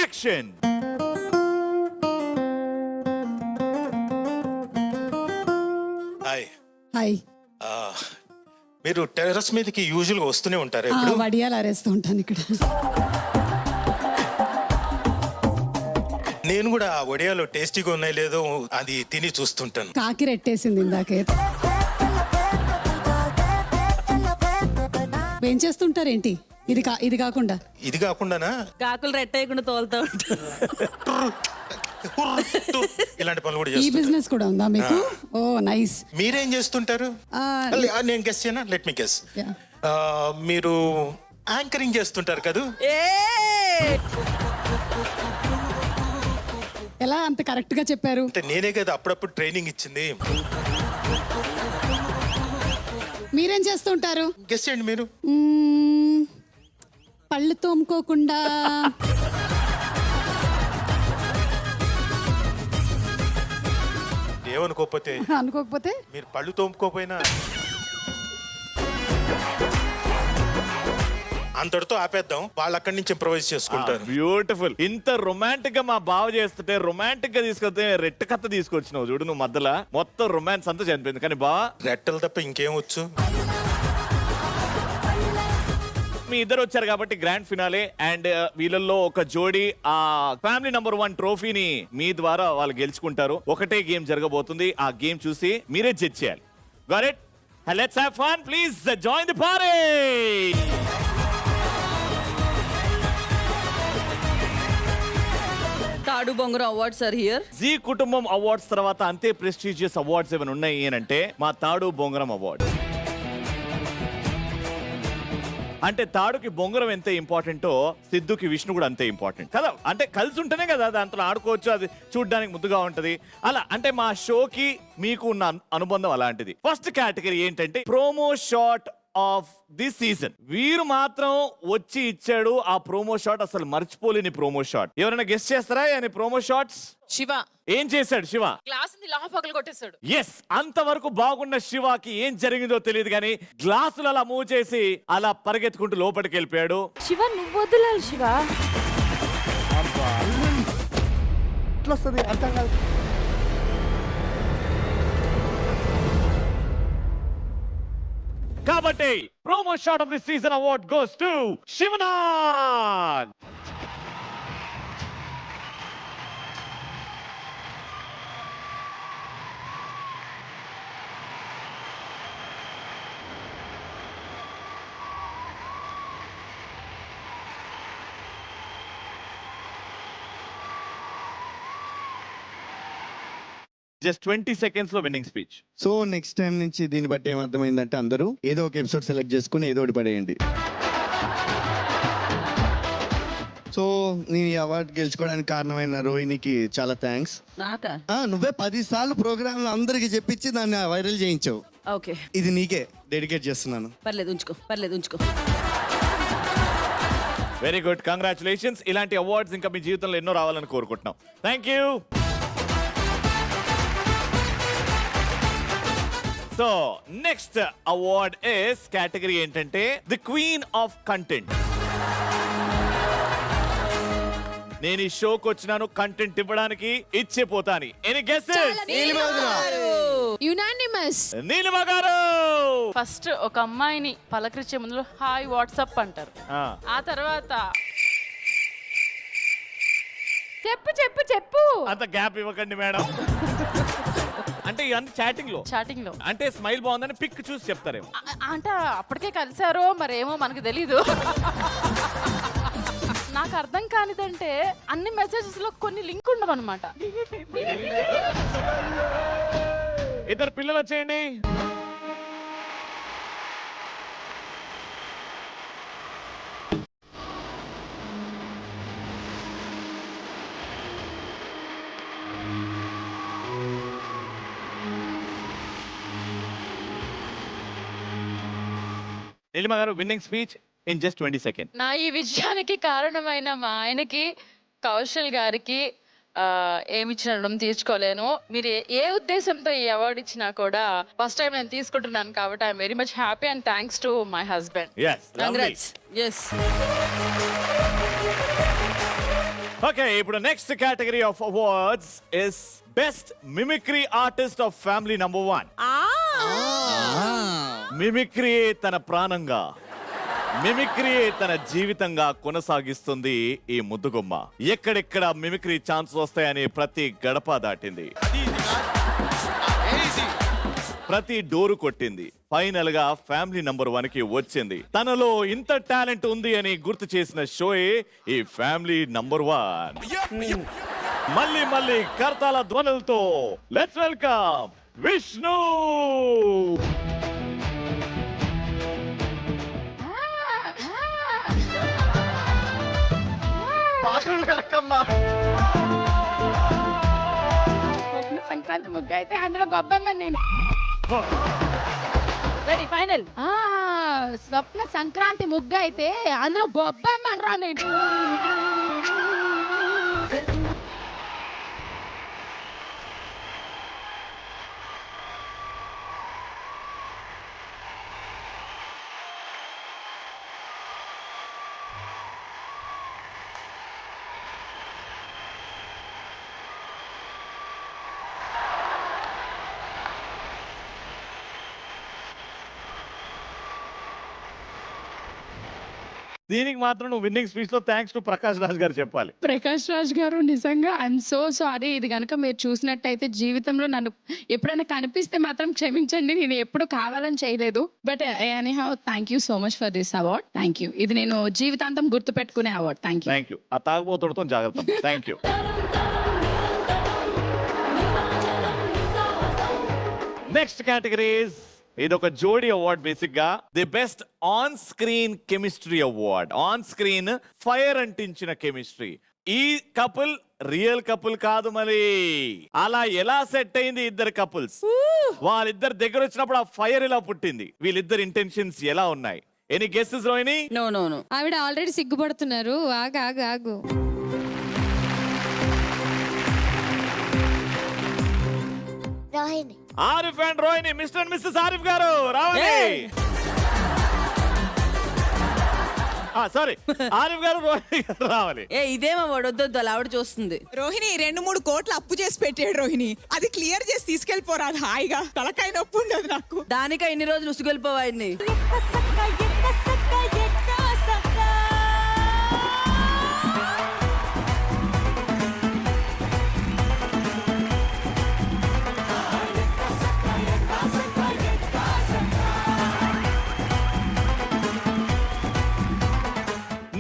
action. Hi. మీరు టెర్రస్ మీదకి యూజువల్ గా వస్తూనే ఉంటారు. వడియాలు ఆరేస్తూ ఉంటాను ఇక్కడ. నేను కూడా ఆ వడియాలు టేస్టీగా ఉన్నాయి లేదో అది తిని చూస్తుంటాను. కాకి రెట్టేసింది ఇందాకే. ఏం చేస్తుంటారేంటి? ఇది కాకుండా ఇది కాకుండానా కాకులు రెట్టేయకుండా తోలుతూ ఉంటారు. ఇలాంటి పనులు కూడా ఈ బిజినెస్ కూడా ఉందా మీకు? ఓ నైస్. మీరేం చేస్తుంటారు? నేను గెస్ చేయనా? Let me guess. మీరు యాంకరింగ్ చేస్తుంటారు కదా? ఎలా అంత కరెక్ట్ గా చెప్పారు? అంటే నేనే కదా అప్పుడప్పుడు ట్రైనింగ్ ఇచ్చింది. మీరేం చేస్తుంటారు? గెస్ చేయండి మీరు. పళ్ళు తోముకోకుండా అనుకోకపోతే మీరు పళ్ళు తోముకోపోయినా అంతటితో ఆపేద్దాం. వాళ్ళు అక్కడి నుంచి ఇంప్రవైజ్ చేసుకుంటారు. బ్యూటిఫుల్. ఇంత రొమాంటిక్ గా మా బావ చేస్తుంటే రొమాంటిక్ గా తీసుకొస్తే రెట్ట కథ తీసుకొచ్చినావు చూడు నువ్వు. మధ్యలో మొత్తం రొమాన్స్ అంతా చనిపోయింది. కానీ బావ రెట్టలు తప్ప ఇంకేం వచ్చు? మీ ఇద్దరు వచ్చారు కాబట్టి గ్రాండ్ ఫినాలే. అండ్ వీళ్ళల్లో ఒక జోడీ ఆ ఫ్యామిలీ నంబర్ 1 ట్రోఫీని మీ ద్వారా వాళ్ళు గెలుచుకుంటారు. ఒకటే గేమ్ జరగబోతుంది. ఆ గేమ్ చూసి మీరే జడ్జ్ చేయాలి. Got it? Let's have fun. Please join the party. తాడు బొంగరం అవార్డ్స్ ఆర్ హియర్. జీ కుటుంబం అవార్డ్స్ తర్వాత అంతే ప్రెస్టీజియస్ అవార్డ్స్ ఏమైనా ఉన్నాయి అంటే మా తాడు బొంగరం అవార్డ్. అంటే తాడుకి బొంగరం ఎంత ఇంపార్టెంటో సిద్ధుకి విష్ణు కూడా అంతే ఇంపార్టెంట్ కదా. అంటే కలిసి ఉంటేనే కదా దాంట్లో ఆడుకోవచ్చు, అది చూడడానికి ముద్దుగా ఉంటది. అలా అంటే మా షోకి మీకు ఉన్న అనుబంధం అలాంటిది. ఫస్ట్ కేటగిరీ ఏంటంటే promo shot of this season. వీరు మాత్రం వచ్చి ఇచ్చాడు ఆ ప్రోమో షాట్. అసలు మర్చిపోలేని ప్రోమో షాట్. ఎవరైనా గెస్ట్ చేస్తారా అని ప్రోమో షాట్స్? శివ ఏం చేశాడు? శివ గ్లాస్ ని లాహ పగలు కొట్టేశాడు. ఎస్, అంతవరకు బాగున్న శివకి ఏం జరిగిందో తెలియదు కానీ గ్లాసులు అలా మూవ్ చేసి అలా పరిగెత్తుకుంటూ లోపలికి వెళ్ళిపోయాడు. శివ నువ్వు వదిలాలి శివ. ఎట్లా వస్తుంది అర్థం కాదు. కాబట్టి promo shot of the season award goes to Shivanath. Just 20 seconds లో winning speech. So next time నుంచి దీన్ని బట్టి ఏమర్థమైందంటే అందరూ ఏదో ఒక ఎపిసోడ్ సెలెక్ట్ చేసుకుని ఏదో ఒకటి పడేయండి. సో నేను ఈ అవార్డు గెలుచుకోవడానికి కారణమైన రోహిణికి చాలా థ్యాంక్స్. నాకా? నువ్వే 10 సార్లు ప్రోగ్రామ్ అందరికి చెప్పించి దాన్ని వైరల్ చేయించావు. ఓకే, ఇది నీకే డెడికేట్ చేస్తున్నాను. పర్లేదు ఉంచుకో. Very good, congratulations. ఇలాంటి అవార్డ్స్ ఇంకా మీ జీవితంలో ఎన్నో రావాలని కోరుకుంటున్నాం. Thank you. So next award is category ఏంటంటే ది క్వీన్ ఆఫ్ కంటెంట్. నేను ఈ షోకి వచ్చినాను కంటెంట్ ఇవ్వడానికి, ఇచ్చే పోతాని. Any guesses? Unanimous Neelima garu. First ఒక అమ్మాయిని పలకరించే ముందు హాయ్ వాట్సాప్ అంటారు. ఆ తర్వాత చెప్పు అంత గ్యాప్ ఇవ్వకండి మేడం. అంటే ఇవన్నీ చాటింగ్ లో అంటే స్మైల్ బాగుందని పిక్ చూసి చెప్తారేమో. అంటే అప్పటికే కలిసారో మరేమో మనకు తెలీదు. నాకు అర్థం కానిదంటే అన్ని మెసేజెస్ లో కొన్ని లింక్ ఉండవు అనమాట. ఇద్దరు పిల్లలు వచ్చేయండి. నీలిమ గారు, winnowing speech in just 20 seconds. నా ఈ విజయానికి కారణమైన మా ఆయనకి, కౌశల్ గారికి ఏమిచ్చిన రుణం తీర్చుకోలేను. మీరు ఏ ఉద్దేశంతో ఈ అవార్డు ఇచ్చినా కూడా ఫస్ట్ టైం నేను తీసుకుంటున్నాను కాబట్టి I'm very much happy and thanks to my husband. Okay, ఇప్పుడు next category of awards is best mimicry artist of family number 1. Mimicry తన ప్రాణంగా, మిమిక్రీ తన జీవితంగా కొనసాగిస్తుంది ఈ ముద్దుగుమ్మ. ఎక్కడెక్కడ మిమిక్రీ ఛాన్స్ వస్తాయని ప్రతి గడప దాటింది, ప్రతి డోరు కొట్టింది. ఫైనల్ గా ఫ్యామిలీ నంబర్ 1 కి వచ్చింది. తనలో ఇంత టాలెంట్ ఉంది అని గుర్తు చేసిన షోయే ఈ ఫ్యామిలీ నంబర్ 1. మళ్ళీ కర్తాల ధ్వనులతో లెట్స్ వెల్కమ్ విష్ణు. సంక్రాంతి ముగ్గు అయితే అందులో గొప్ప నేను రెడీ ఫైనల్. స్వప్న సంక్రాంతి ముగ్గు అయితే అందులో బొబ్బమ్మరా నేను. దీనికి మాత్రం నువ్వు విన్నింగ్ స్పీచ్ లో థ్యాంక్స్ టు ప్రకాష్ రాజ్ గారు చెప్పాలి. ప్రకాష్ రాజ్ గారు నిజంగా ఐఎమ్ సో సారీ. ఇది కనుక మీరు చూసినట్టయితే జీవితంలో నన్ను ఎప్పుడైనా కనిపిస్తే మాత్రం క్షమించండి. నేను ఎప్పుడు కావాలని చేయలేదు. But anyhow thank you so much for this award. Thank you. ఇది నేను జీవితాంతం గుర్తు పెట్టుకునే అవార్డ్. Thank you. ఆ తాగుబోతుడితో జాగ్రత్త. Thank you. నెక్స్ట్ కేటగిరీస్, ఇది ఒక జోడీ అవార్డ్. బేసిక్ గా the best on screen chemistry award. On screen fire అంటించిన కెమిస్ట్రీ. ఈ కపుల్ రియల్ కపుల్ కాదు, మరి అలా ఎలా సెట్ అయింది ఇద్దరు కపుల్స్? వాళ్ళిద్దరు దగ్గర వచ్చినప్పుడు ఆ ఫైర్ ఇలా పుట్టింది. వీళ్ళిద్దరు ఇంటెన్షన్స్ ఎలా ఉన్నాయి? Any guesses Rohini? నో. ఆవిడ ఆల్రెడీ సిగ్గుపడుతున్నారు. ఆగు. Rohini. Arif and Rohini, mister and missus Arif garu రావాలి. సారీ ఆరిఫ్ గారు రోహిణి గారు రావాలి. ఇదేమో వాడు వద్దొద్దు అలా ఆవిడ చూస్తుంది. రోహిణి 2-3 కోట్లు అప్పు చేసి పెట్టాడు రోహిణి, అది క్లియర్ చేసి తీసుకెళ్ళిపోరాదు హాయిగా, తలకాయ నొప్పి ఉండదు నాకు. దానికా ఇన్ని రోజులు ఉసుగొలిపోవాడిని.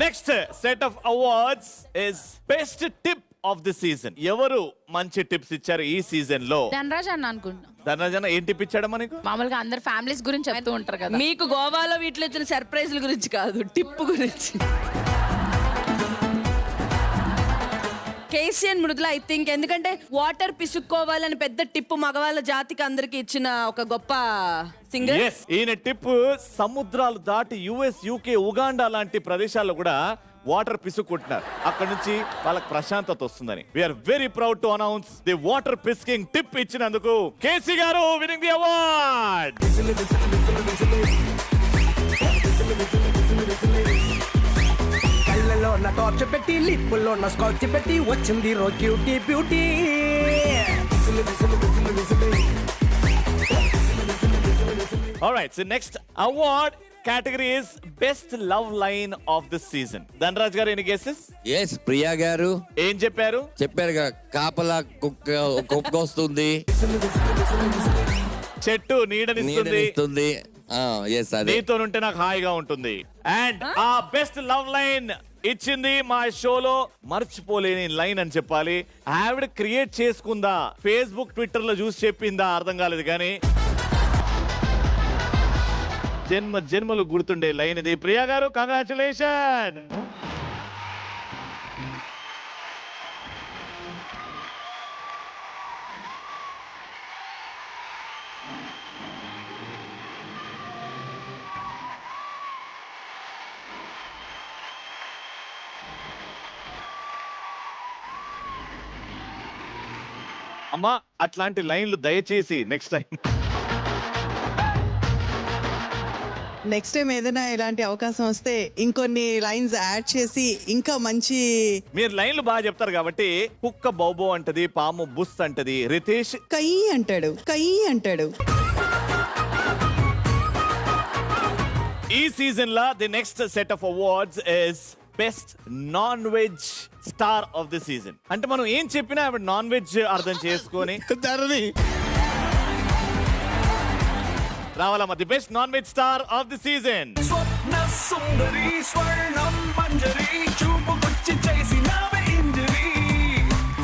Next set of awards is best tip of the season. ఎవరు మంచి టిప్స్ ఇచ్చారు ఈ సీజన్ లో? ధనరాజ్ అన్న అనుకుంటున్నా. ధనరాజ్ అన్న ఏం టిప్ ఇచ్చాడు మనకు? మామూలుగా అందరు ఫ్యామిలీస్ గురించి చెప్తూ ఉంటారు కదా. మీకు గోవాలో వీటిలో వచ్చిన సర్ప్రైజ్ల గురించి కాదు, టిప్ గురించి. కేసీఎన్ మృదుల ఐ థింక్, ఎందుకంటే వాటర్ పిసుక్కోవాలని పెద్ద టిప్ మగవాళ్ళ జాతికి అందరికి ఇచ్చిన ఒక గొప్ప సింగర్. ఈయన టిప్ సముద్రాలు దాటి యుఎస్, యూకే, ఉగాండా లాంటి ప్రదేశాల్లో కూడా వాటర్ పిసుక్కుంటున్నారు. అక్కడ నుంచి వాళ్ళకి ప్రశాంతత వస్తుందని. We are very proud to announce the water పిస్కింగ్ టిప్ ఇచ్చినందుకు KC garu winning the award. కళ్ళలో నా టార్చ్ పెట్టి, లిప్పుల్లో నా స్కాచ్ పెట్టి, వచ్చింది రోజు cutie beauty. Alright, so next award category is best love line of the season. Dhanraj గారు ఎన్ని గెసెస్? ఎస్, ప్రియా గారు ఏం చెప్పారు? చెప్పారు కాపలా కుక్క వస్తుంది, చెట్టు నీడనిస్తుంది, నీతో ఉంటే నాకు హాయిగా ఉంటుంది. అండ్ ఆ బెస్ట్ లవ్ లైన్ ఇచ్చింది మా షోలో మర్చిపోలేని లైన్ అని చెప్పాలి. ఆవిడ క్రియేట్ చేసుకుందా, ఫేస్బుక్ ట్విట్టర్ లో చూసి చెప్పిందా అర్థం కాలేదు, కానీ జన్మ జన్మలు గుర్తుండే లైన్ ఇది. ప్రియా గారు కంగ్రాచులేషన్. అమ్మా అట్లాంటి లైన్లు దయచేసి నెక్స్ట్ టైం. నెక్స్ట్ టైం ఏదైనా ఇలాంటి అవకాశం వస్తే ఇంకొన్ని లైన్స్ యాడ్ చేసి ఇంకా మంచి. మీరు లైన్లు బాగా చెప్తారు కాబట్టి కుక్క బౌబో అంటది, పాము బుస్ అంటది, రితేష్ కై అంటాడు, కై అంటాడు. ఈ సీజన్ లా the next set of awards is best non veg star of the season. అంటే మనం ఏం చెప్పినా ఆవిడ నాన్ వెజ్ అర్థం చేసుకొని రావాలమ్మా. The best non veg star of the season. స్వప్న సుందరి స్వర్ణం మంజరి చూపుకొచ్చి చేసినావే ఇంజరీ.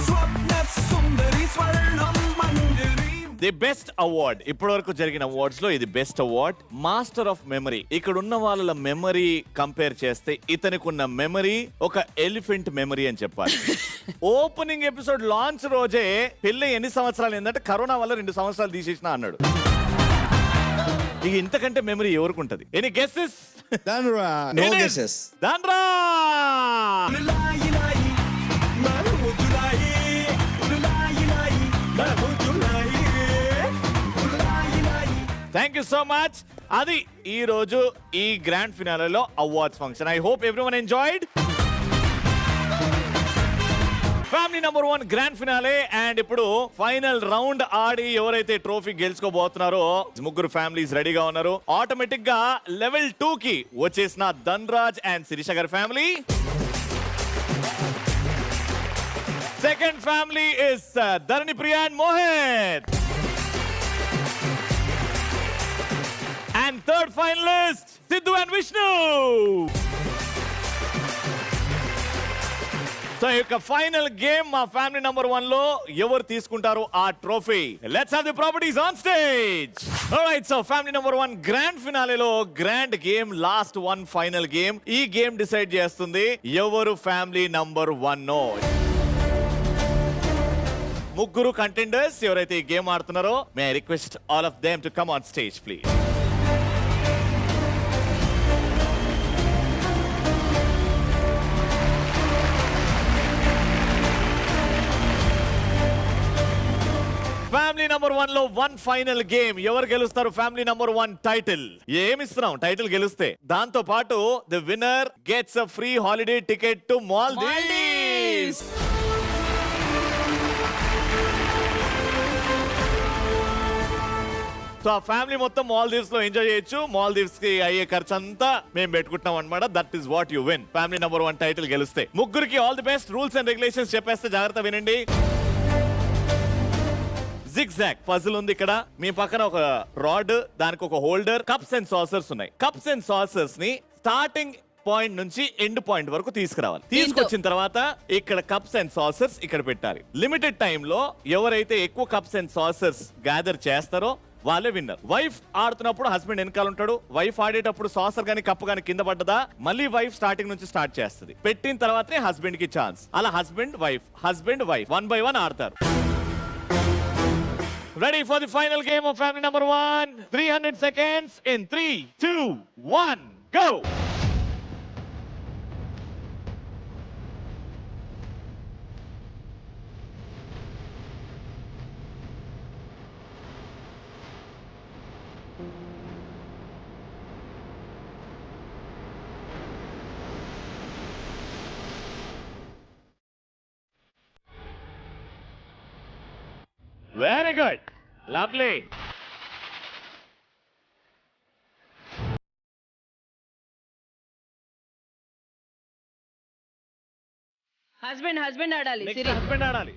స్వప్న సుందరి స్వర్ణం మంజరి. ది బెస్ట్ అవార్డ్ ఇప్పటి వరకు జరిగిన అవార్డ్స్ లో ఇది best award. Master of memory. ఇక్కడ ఉన్న వాళ్ళ మెమరీ కంపేర్ చేస్తే ఇతనికి ఉన్న మెమరీ ఒక ఎలిఫెంట్ మెమరీ అని చెప్పాలి. ఓపెనింగ్ ఎపిసోడ్ లాంచ్ రోజే పెళ్ళి ఎన్ని సంవత్సరాలు ఏంటంటే కరోనా వల్ల 2 సంవత్సరాలు తీసేసిన అన్నాడు. ఇక ఇంతకంటే మెమరీ ఎవరికి ఉంటది? Any guesses? ధన్రా. No guesses. ధన్రా. Thank you so much. అది ఈ రోజు ఈ గ్రాండ్ ఫినాలేలో awards function. I hope everyone enjoyed. Family number 1 grand finale. And ఇప్పుడు ఫైనల్ రౌండ్ ఆడి ఎవరైతే ట్రోఫీ గెలుచుకోబోతున్నారో ముగ్గురు ఫ్యామిలీస్ రెడీగా ఉన్నారు. ఆటోమేటిక్ గా లెవెల్ 2 కి వచ్చేసిన ధన్రాజ్ అండ్ శిరీష గారి family. Second family is Dharani Priya and Mohit. And third finalist Siddhu and Vishnu. So ఈ యొక్క ఫైనల్ గేమ్ మా ఫ్యామిలీ నంబర్ 1 లో ఎవరు తీసుకుంటారు ఆ trophy? Let's have the properties on stage. Alright, so family number 1 grand ఫినాలేలో grand game, last one final game. ఈ గేమ్ డిసైడ్ చేస్తుంది ఎవరు ఫ్యామిలీ నంబర్ 1. ముగ్గురు కంటెండర్స్ ఎవరైతే ఈ గేమ్ ఆడుతున్నారో may I request all of them to come on stage please. Family number 1 లో వన్ ఫైనల్ గేమ్. ఎవరు గెలుస్తారు ఫ్యామిలీ నంబర్ 1 టైటిల్? ఏమిస్తున్నాం టైటిల్ గెలిస్తే? దాంతో పాటు the winner gets a free holiday ticket to Maldives. So ఆ ఫ్యామిలీ మొత్తం మాల్దీవ్స్ లో ఎంజాయ్ చేయొచ్చు. మాల్దీవ్స్ కి అయ్యే ఖర్చు అంతా మేము పెట్టుకుంటాం అనమాట. That is what you win. Family number 1 title గెలిస్తే. ముగ్గురికి all the best. Rules and regulations చెప్పేస్తే జాగ్రత్త వినండి. జిగ్జాగ్ పజిల్ ఉంది ఇక్కడ. మీ పక్కన ఒక రాడ్, దానికి ఒక హోల్డర్, కప్స్ అండ్ సాసర్స్ ఉన్నాయి. కప్స్ అండ్ సాసర్స్ ని స్టార్టింగ్ పాయింట్ నుంచి ఎండ్ పాయింట్ వరకు తీసుకురావాలి. తీసుకొచ్చిన తర్వాత ఇక్కడ కప్స్ అండ్ సాసర్స్ ఇక్కడ పెట్టాలి. లిమిటెడ్ టైం లో ఎవరైతే ఎక్కువ కప్స్ అండ్ సాసర్స్ గ్యాదర్ చేస్తారో వాళ్ళే విన్నర్. వైఫ్ ఆడుతున్నప్పుడు హస్బెండ్ వెనకాల ఉంటాడు. వైఫ్ ఆడేటప్పుడు సాసర్ గానీ కప్పు గానీ కింద పడ్డదా మళ్ళీ వైఫ్ స్టార్టింగ్ నుంచి స్టార్ట్ చేస్తుంది. పెట్టిన తర్వాతనే హస్బెండ్ కి ఛాన్స్. అలా హస్బెండ్ వైఫ్ 1 by 1 ఆడతారు. Ready for the final game of family number 1. 300 seconds in 3, 2, 1, go! Very good. Lovely. Husband ఆడాలి. Next husband ఆడాలి.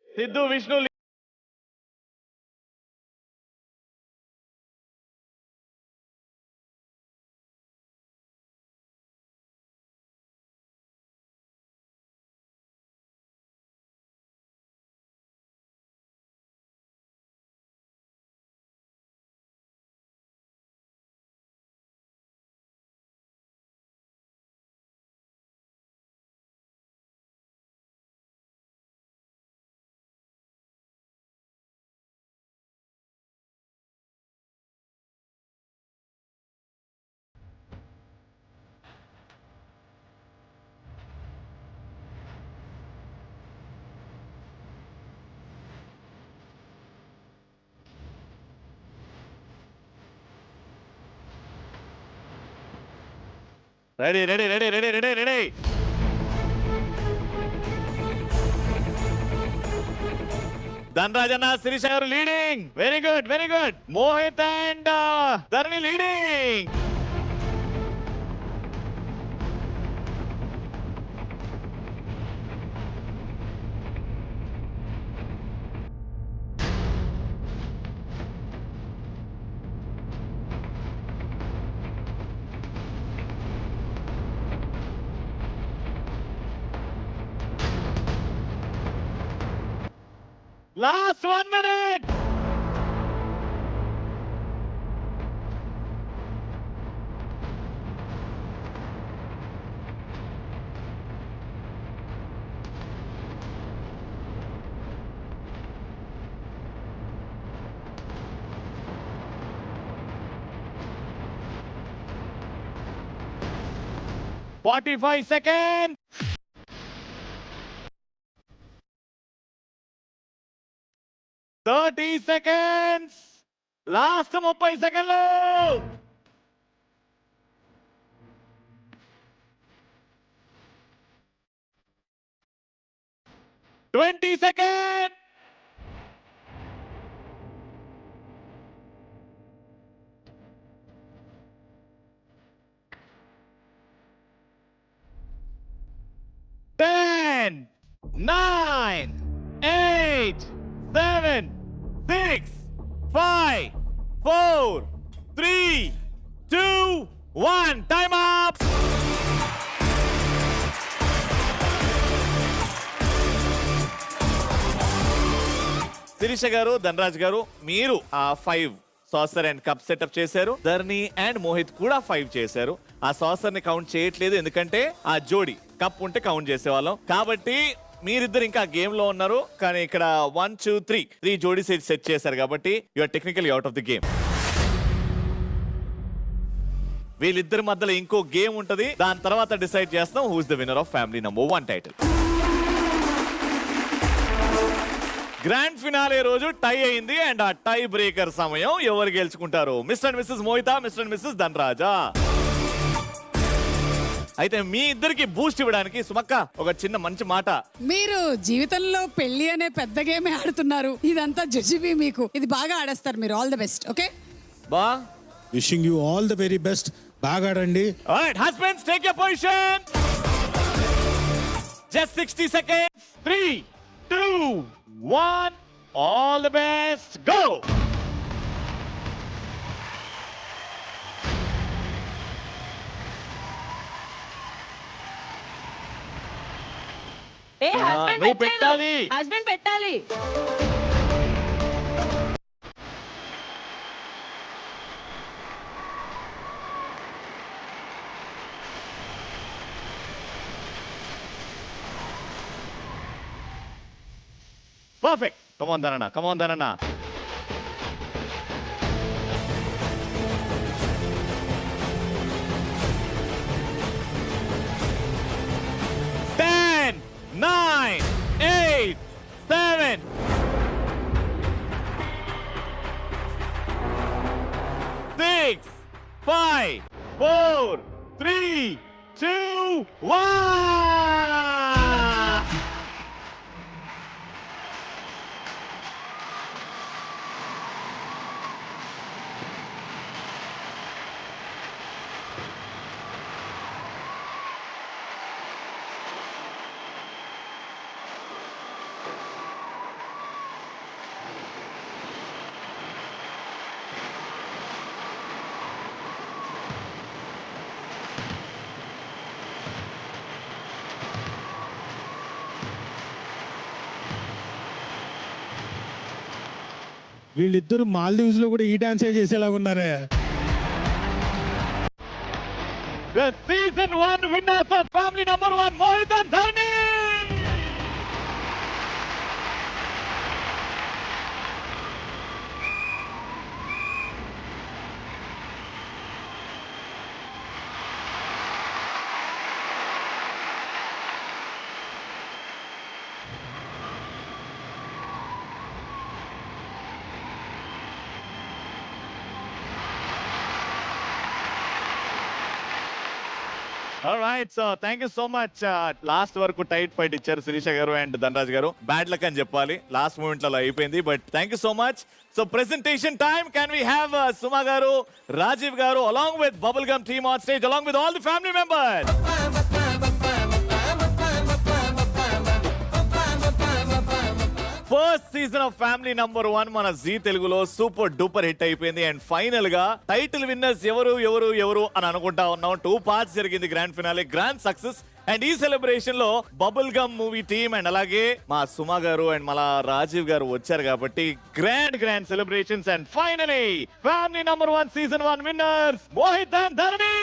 సిద్ధు విష్ణు రెడీ. ధనరాజన్న, శిరీష గారు leading. Very good. Mohit and Dharani leading. Last 1 minute. $45 seconds. 30 seconds. Last 30 సెకండ్లు. $20 seconds. Ten, 9, 8, 7, 6, 5, 4, 3, 2, 1. Time up. Sirisha గారు, ధనరాజ్ గారు, మీరు ఆ 5 సాసర్ అండ్ కప్ సెటప్ చేశారు. ధర్ని అండ్ మోహిత్ కూడా 5 చేశారు. ఆ సాసర్ ని కౌంట్ చేయట్లేదు, ఎందుకంటే ఆ జోడి కప్ ఉంటే కౌంట్ చేసేవాళ్ళం. కాబట్టి మీరిద్దరు ఇంకా గేమ్ లో ఉన్నారు. కానీ ఇక్కడ 1, 2, 3 జోడీ సెట్ చేశారు కాబట్టి you are technically out of the game. వీళ్ళిద్దరి మధ్యలో ఇంకో గేమ్ ఉంటది. దాని తర్వాత డిసైడ్ చేస్తాం who is the winner of family number 1 title. Grand finale రోజు టై అయింది అండ్ ఆ టై బ్రేకర్ సమయం ఎవరు గెలుచుకుంటారు? Mister and Mrs Mohita, mister and Mrs Dhanraja. అయితే మీ ఇద్దరికి బూస్ట్ ఇవ్వడానికి సుమక్క ఒక చిన్న మంచి మాట. మీరు జీవితంలో పెళ్లి అనే పెద్ద గేమ్ ఆడుతున్నారు. ఇదంతా జడ్జిబి మీకు. ఇది బాగా ఆడేస్తారు మీరు. All the best. ఓకే బా, wishing you all the very best. బాగా ఆడండి. Alright husbands, take your position. Just 60 seconds. 3, 2, 1. All the best. Go. నువ్వు పెట్టాలి. హస్బెండ్ పెట్టాలి. Perfect. Come on, Dhanana. Come on, Dhanana. Ten, 9, 8, 7, 6, 5, 4, 3, 2, 1. వీళ్ళిద్దరు మాల్దీవ్స్ లో కూడా ఈ డాన్సే చేసేలాగా ఉన్నారే. The season 1 winner for family number 1, Mohit and Dharni. All right, so thank you so much. Last వరకు టైట్ ఫైట్ ఇచ్చారు శిరీష గారు అండ్ ధనరాజ్ గారు. బ్యాడ్ లక్ అని చెప్పాలి, లాస్ట్ మూమెంట్ లో అయిపోయింది. But thank you so much. So presentation time. Can we have Suma garu, Rajiv garu along with bubble gum team on stage along with all the family members. First season of family number 1 మన జీ తెలుగులో సూపర్ డూపర్ హిట్ అయిపోయింది. అండ్ ఫైనల్ గా టైటిల్ విన్నర్స్ ఎవరు ఎవరు ఎవరు అని అనుకుంటా ఉన్నాం. 2 parts జరిగింది grand finale, grand success. And ఈ సెలబ్రేషన్ లో bubble gum movie team and అలాగే మా సుమా గారు అండ్ మళ్ళా రాజీవ్ గారు వచ్చారు కాబట్టి grand celebrations. And finally family number 1 season 1 winners Mohit and Dharani.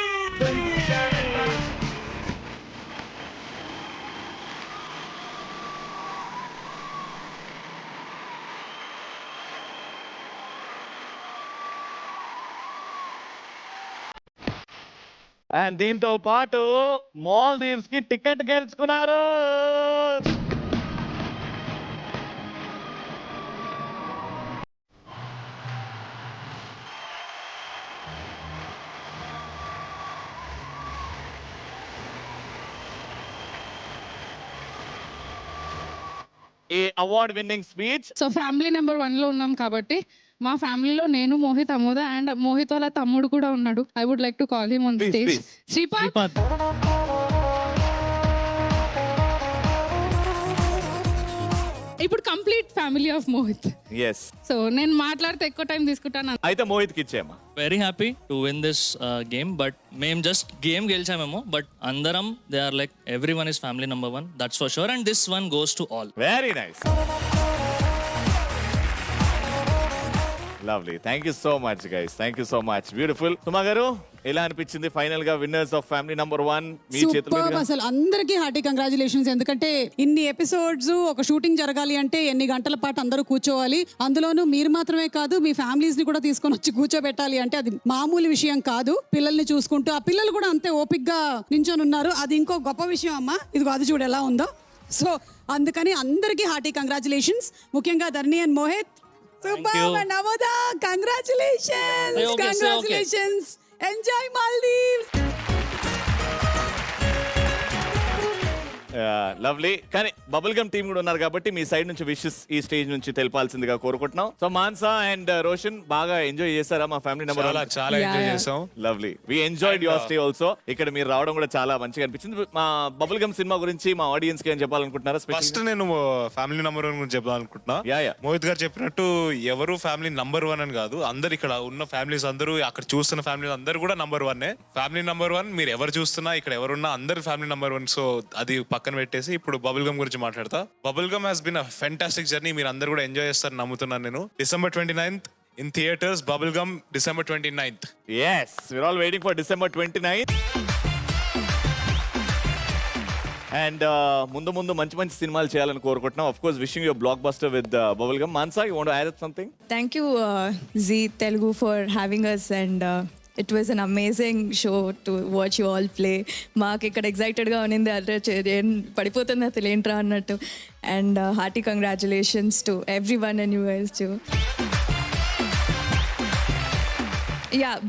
And దీంతో పాటు మాల్దీవ్స్ కి టికెట్ గెలుచుకున్నారు. A award winning speech. So family number 1 లో ఉన్నాం కాబట్టి మా ఫ్యామిలీలో నేను, మోహిత్, అమోద అండ్ మోహిత్ వాళ్ళ తమ్ముడు కూడా ఉన్నాడు. I would like to call him on stage. Sripad. ఇప్పుడు complete family of Mohit. Yes, so నేను మాట్లాడితే ఎక్కువ టైం తీసుకుంటాను. అయితే మోహిత్కి ఇచ్చేయమ్మా. Very happy to win this game. But మేము జస్ట్ గేమ్ గెలిచామేమో, బట్ అందరం they are like every one is family number 1, that's for sure. And this one goes to all. Very nice, lovely. Thank you so much guys, thank you so much. Beautiful. సుమా గారు, ఎలా అనిపించింది ఫైనల్ గా విన్నర్స్ ఆఫ్ ఫ్యామిలీ నంబర్ 1 మీ చేతుల్లో? సూపర్, అసలు అందరికీ హార్టీ కంగ్రాచులేషన్స్. ఎందుకంటే ఇన్ని ఎపిసోడ్స్ ఒక షూటింగ్ జరగాలి అంటే ఎన్ని గంటల పాటు అందరూ కూర్చోవాలి, అందులోనూ మీరు మాత్రమే కాదు మీ ఫ్యామిలీస్ ని కూడా తీసుకొని వచ్చి కూర్చోబెట్టాలి అంటే అది మామూలు విషయం కాదు. పిల్లల్ని చూసుకుంటూ ఆ పిల్లలు కూడా అంతే ఓపిక్గా నించొని ఉన్నారు, అది ఇంకో గొప్ప విషయం అమ్మా. ఇదిగో అది చూడు ఎలా ఉందో. సో అందుకని అందరికీ హార్టీ కంగ్రాచులేషన్స్, ముఖ్యంగా Dharni and Mohit. Super. And నవోదా, congratulations, congratulations. Enjoy Maldives. Lovely. కానీ బబుల్ గమ్ టీం కూడా ఉన్నారు కాబట్టి మీ సైడ్ నుంచి విషెస్ ఈ స్టేజ్ నుంచి తెలిపాల్సిందిగా కోరుకుంటున్నాం. సో మాన్సా అండ్ రోషన్ బాగా ఎంజాయ్ చేశారా మా ఫ్యామిలీ నెంబర్? చాలా ఎంజాయ్ చేసాం. Lovely, we enjoyed your stay also. ఇక్కడ మీరు రావడం కూడా చాలా మంచిగా అనిపించింది. మా బబుల్ గమ్ సినిమా గురించి మా ఆడియన్స్ కి ఏం చెప్పాలనుకుంటున్నారా? ఫస్ట్ నేను ఫ్యామిలీ నంబర్ 1 గురించి చెప్పాలనుకుంటున్నా. మోహిత్ గారు చెప్పినట్టు ఎవరు ఫ్యామిలీ నంబర్ 1 అని కాదు, అందరు ఇక్కడ ఉన్న ఫ్యామిలీస్ అందరూ, అక్కడ చూస్తున్న ఫ్యామిలీస్ అందరూ కూడా నంబర్ 1. ఫ్యామిలీ నంబర్ 1 మీరు ఎవరు చూస్తున్నా, ఇక్కడ ఎవరున్నా అందరు ఫ్యామిలీ నంబర్ 1. సో అది పక్కన పెట్టేసి ఇప్పుడు బబుల్ గమ్ గురించి మాట్లాడతా. Bubble gum has been a fantastic journey. మీరు అందరూ కూడా ఎంజాయ్ చేస్తారని నమ్ముతున్నాను నేను. December 29th in theaters, Bubble Gum December 29th. Yes, we're all waiting for December 29th. And ముందు ముందు మంచి మంచి సినిమాలు చేయాలని కోరుకుంటున్నాం. Of course wishing you blockbuster with bubble gum. Mansa, you want to add something? Thank you, Zee Telugu, for having us, and it was an amazing show to watch you all play. మాకు ఇక్కడ ఎగ్జైటెడ్గా ఉన్నింది, అదే ఏం పడిపోతుంది అసలు ఏంట్రా అన్నట్టు. And hearty congratulations to everyone and you guys too.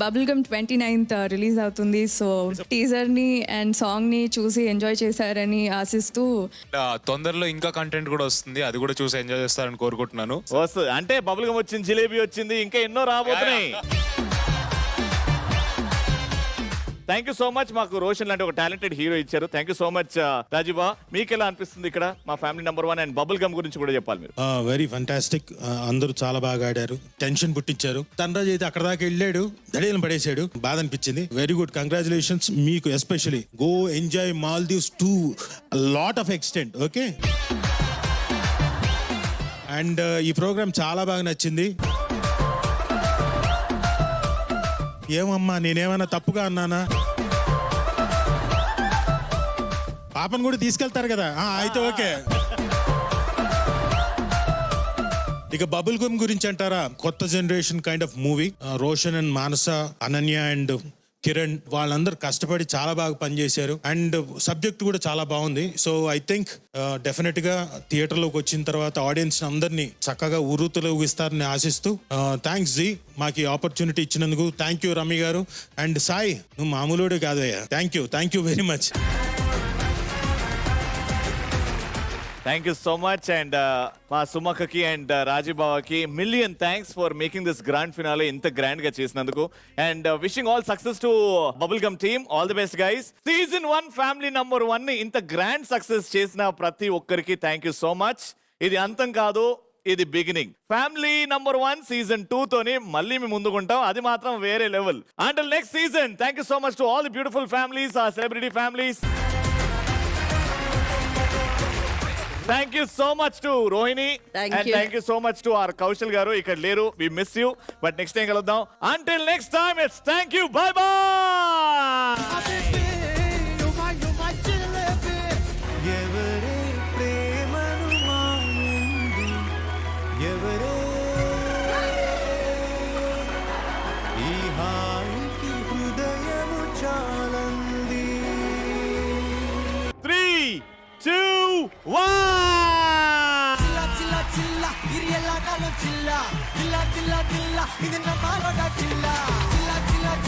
Bubble gum 29th release అవుతుంది. సో టీజర్ని అండ్ సాంగ్ని చూసి ఎంజాయ్ చేశారని ఆశిస్తూ, తొందరలో ఇంకా కంటెంట్ కూడా వస్తుంది, అది కూడా చూసి ఎంజాయ్ చేస్తారని కోరుకుంటున్నాను. అంటే బబుల్ గమ్ వచ్చింది, జిలేబీ వచ్చింది, ఇంకా ఎన్నో రాబోతున్నాయి. Thank you so much. మాకు రోషన్ లాంటి ఒక టాలెంటెడ్ హీరో ఇచ్చారు. థ్యాంక్ యూ సో మచ్ రాజీబా. మీకు ఎలా అనిపిస్తుంది ఇక్కడ మా family number 1 and bubble gum గురించి కూడా చెప్పాలి మీరు? Very fantastic. అందరూ చాలా బాగా ఆడారు, టెన్షన్ పుట్టించారు. తండ్రాజ్ అయితే అక్కడ దాకా వెళ్ళాడు, దడేలను పడేశాడు, బాధ అనిపించింది. వెరీ గుడ్, కంగ్రాచులేషన్స్ మీకు. Especially go enjoy Maldives to lot of extent. Okay, and ఈ ప్రోగ్రామ్ చాలా బాగా నచ్చింది. ఏమమ్మా, నేనేమన్నా తప్పుగా అన్నానా? పాపను కూడా తీసుకెళ్తారు కదా, అయితే ఓకే. ఇక బబుల్ గమ్ గురించి అంటారా, కొత్త generation kind of movie. Roshan and Manasa, Ananya and Kiran వాళ్ళందరూ కష్టపడి చాలా బాగా పనిచేశారు. అండ్ సబ్జెక్ట్ కూడా చాలా బాగుంది. సో ఐ థింక్ డెఫినెట్ గా థియేటర్లోకి వచ్చిన తర్వాత ఆడియన్స్ అందరినీ చక్కగా ఊగిస్తారని ఆశిస్తూ, థ్యాంక్స్ జీ మాకు ఈ ఆపర్చునిటీ ఇచ్చినందుకు. థ్యాంక్ యూ రమి గారు. అండ్ సాయి, నువ్వు మామూలుడే కాదయ్యా. Thank you very much. Thank you so much. And మా సుమక్కకి అండ్ రాజీబాబాకి million thanks for making this grand finale ఇంత గ్రాండ్ గా చేసినందుకు. And wishing all success to bubble gum team. All the best guys. Season 1 family number 1 ని ఇంత గ్రాండ్ సక్సెస్ చేసిన ప్రతి ఒక్కరికి థ్యాంక్ యూ సో మచ్. ఇది అంతం కాదు, ఇది బిగినింగ్. ఫ్యామిలీ నంబర్ 1 సీజన్ 2 తోని మళ్ళీ మేము ముందుకుంటాం, అది మాత్రం వేరే level. Until next season, thank you so much to all the beautiful families, our celebrity families. Thank you so much to Rohini. Thank you so much to our Kaushal garu. Ikkada leru, we miss you, but next time kaluddam. Until next time, it's thank you, bye bye. Three, 2, 1. చిల్ల చిల్ల చిల్ల చిల్ల చిల్ల చిల్ల ఇది నా మాలోడా చిల్ల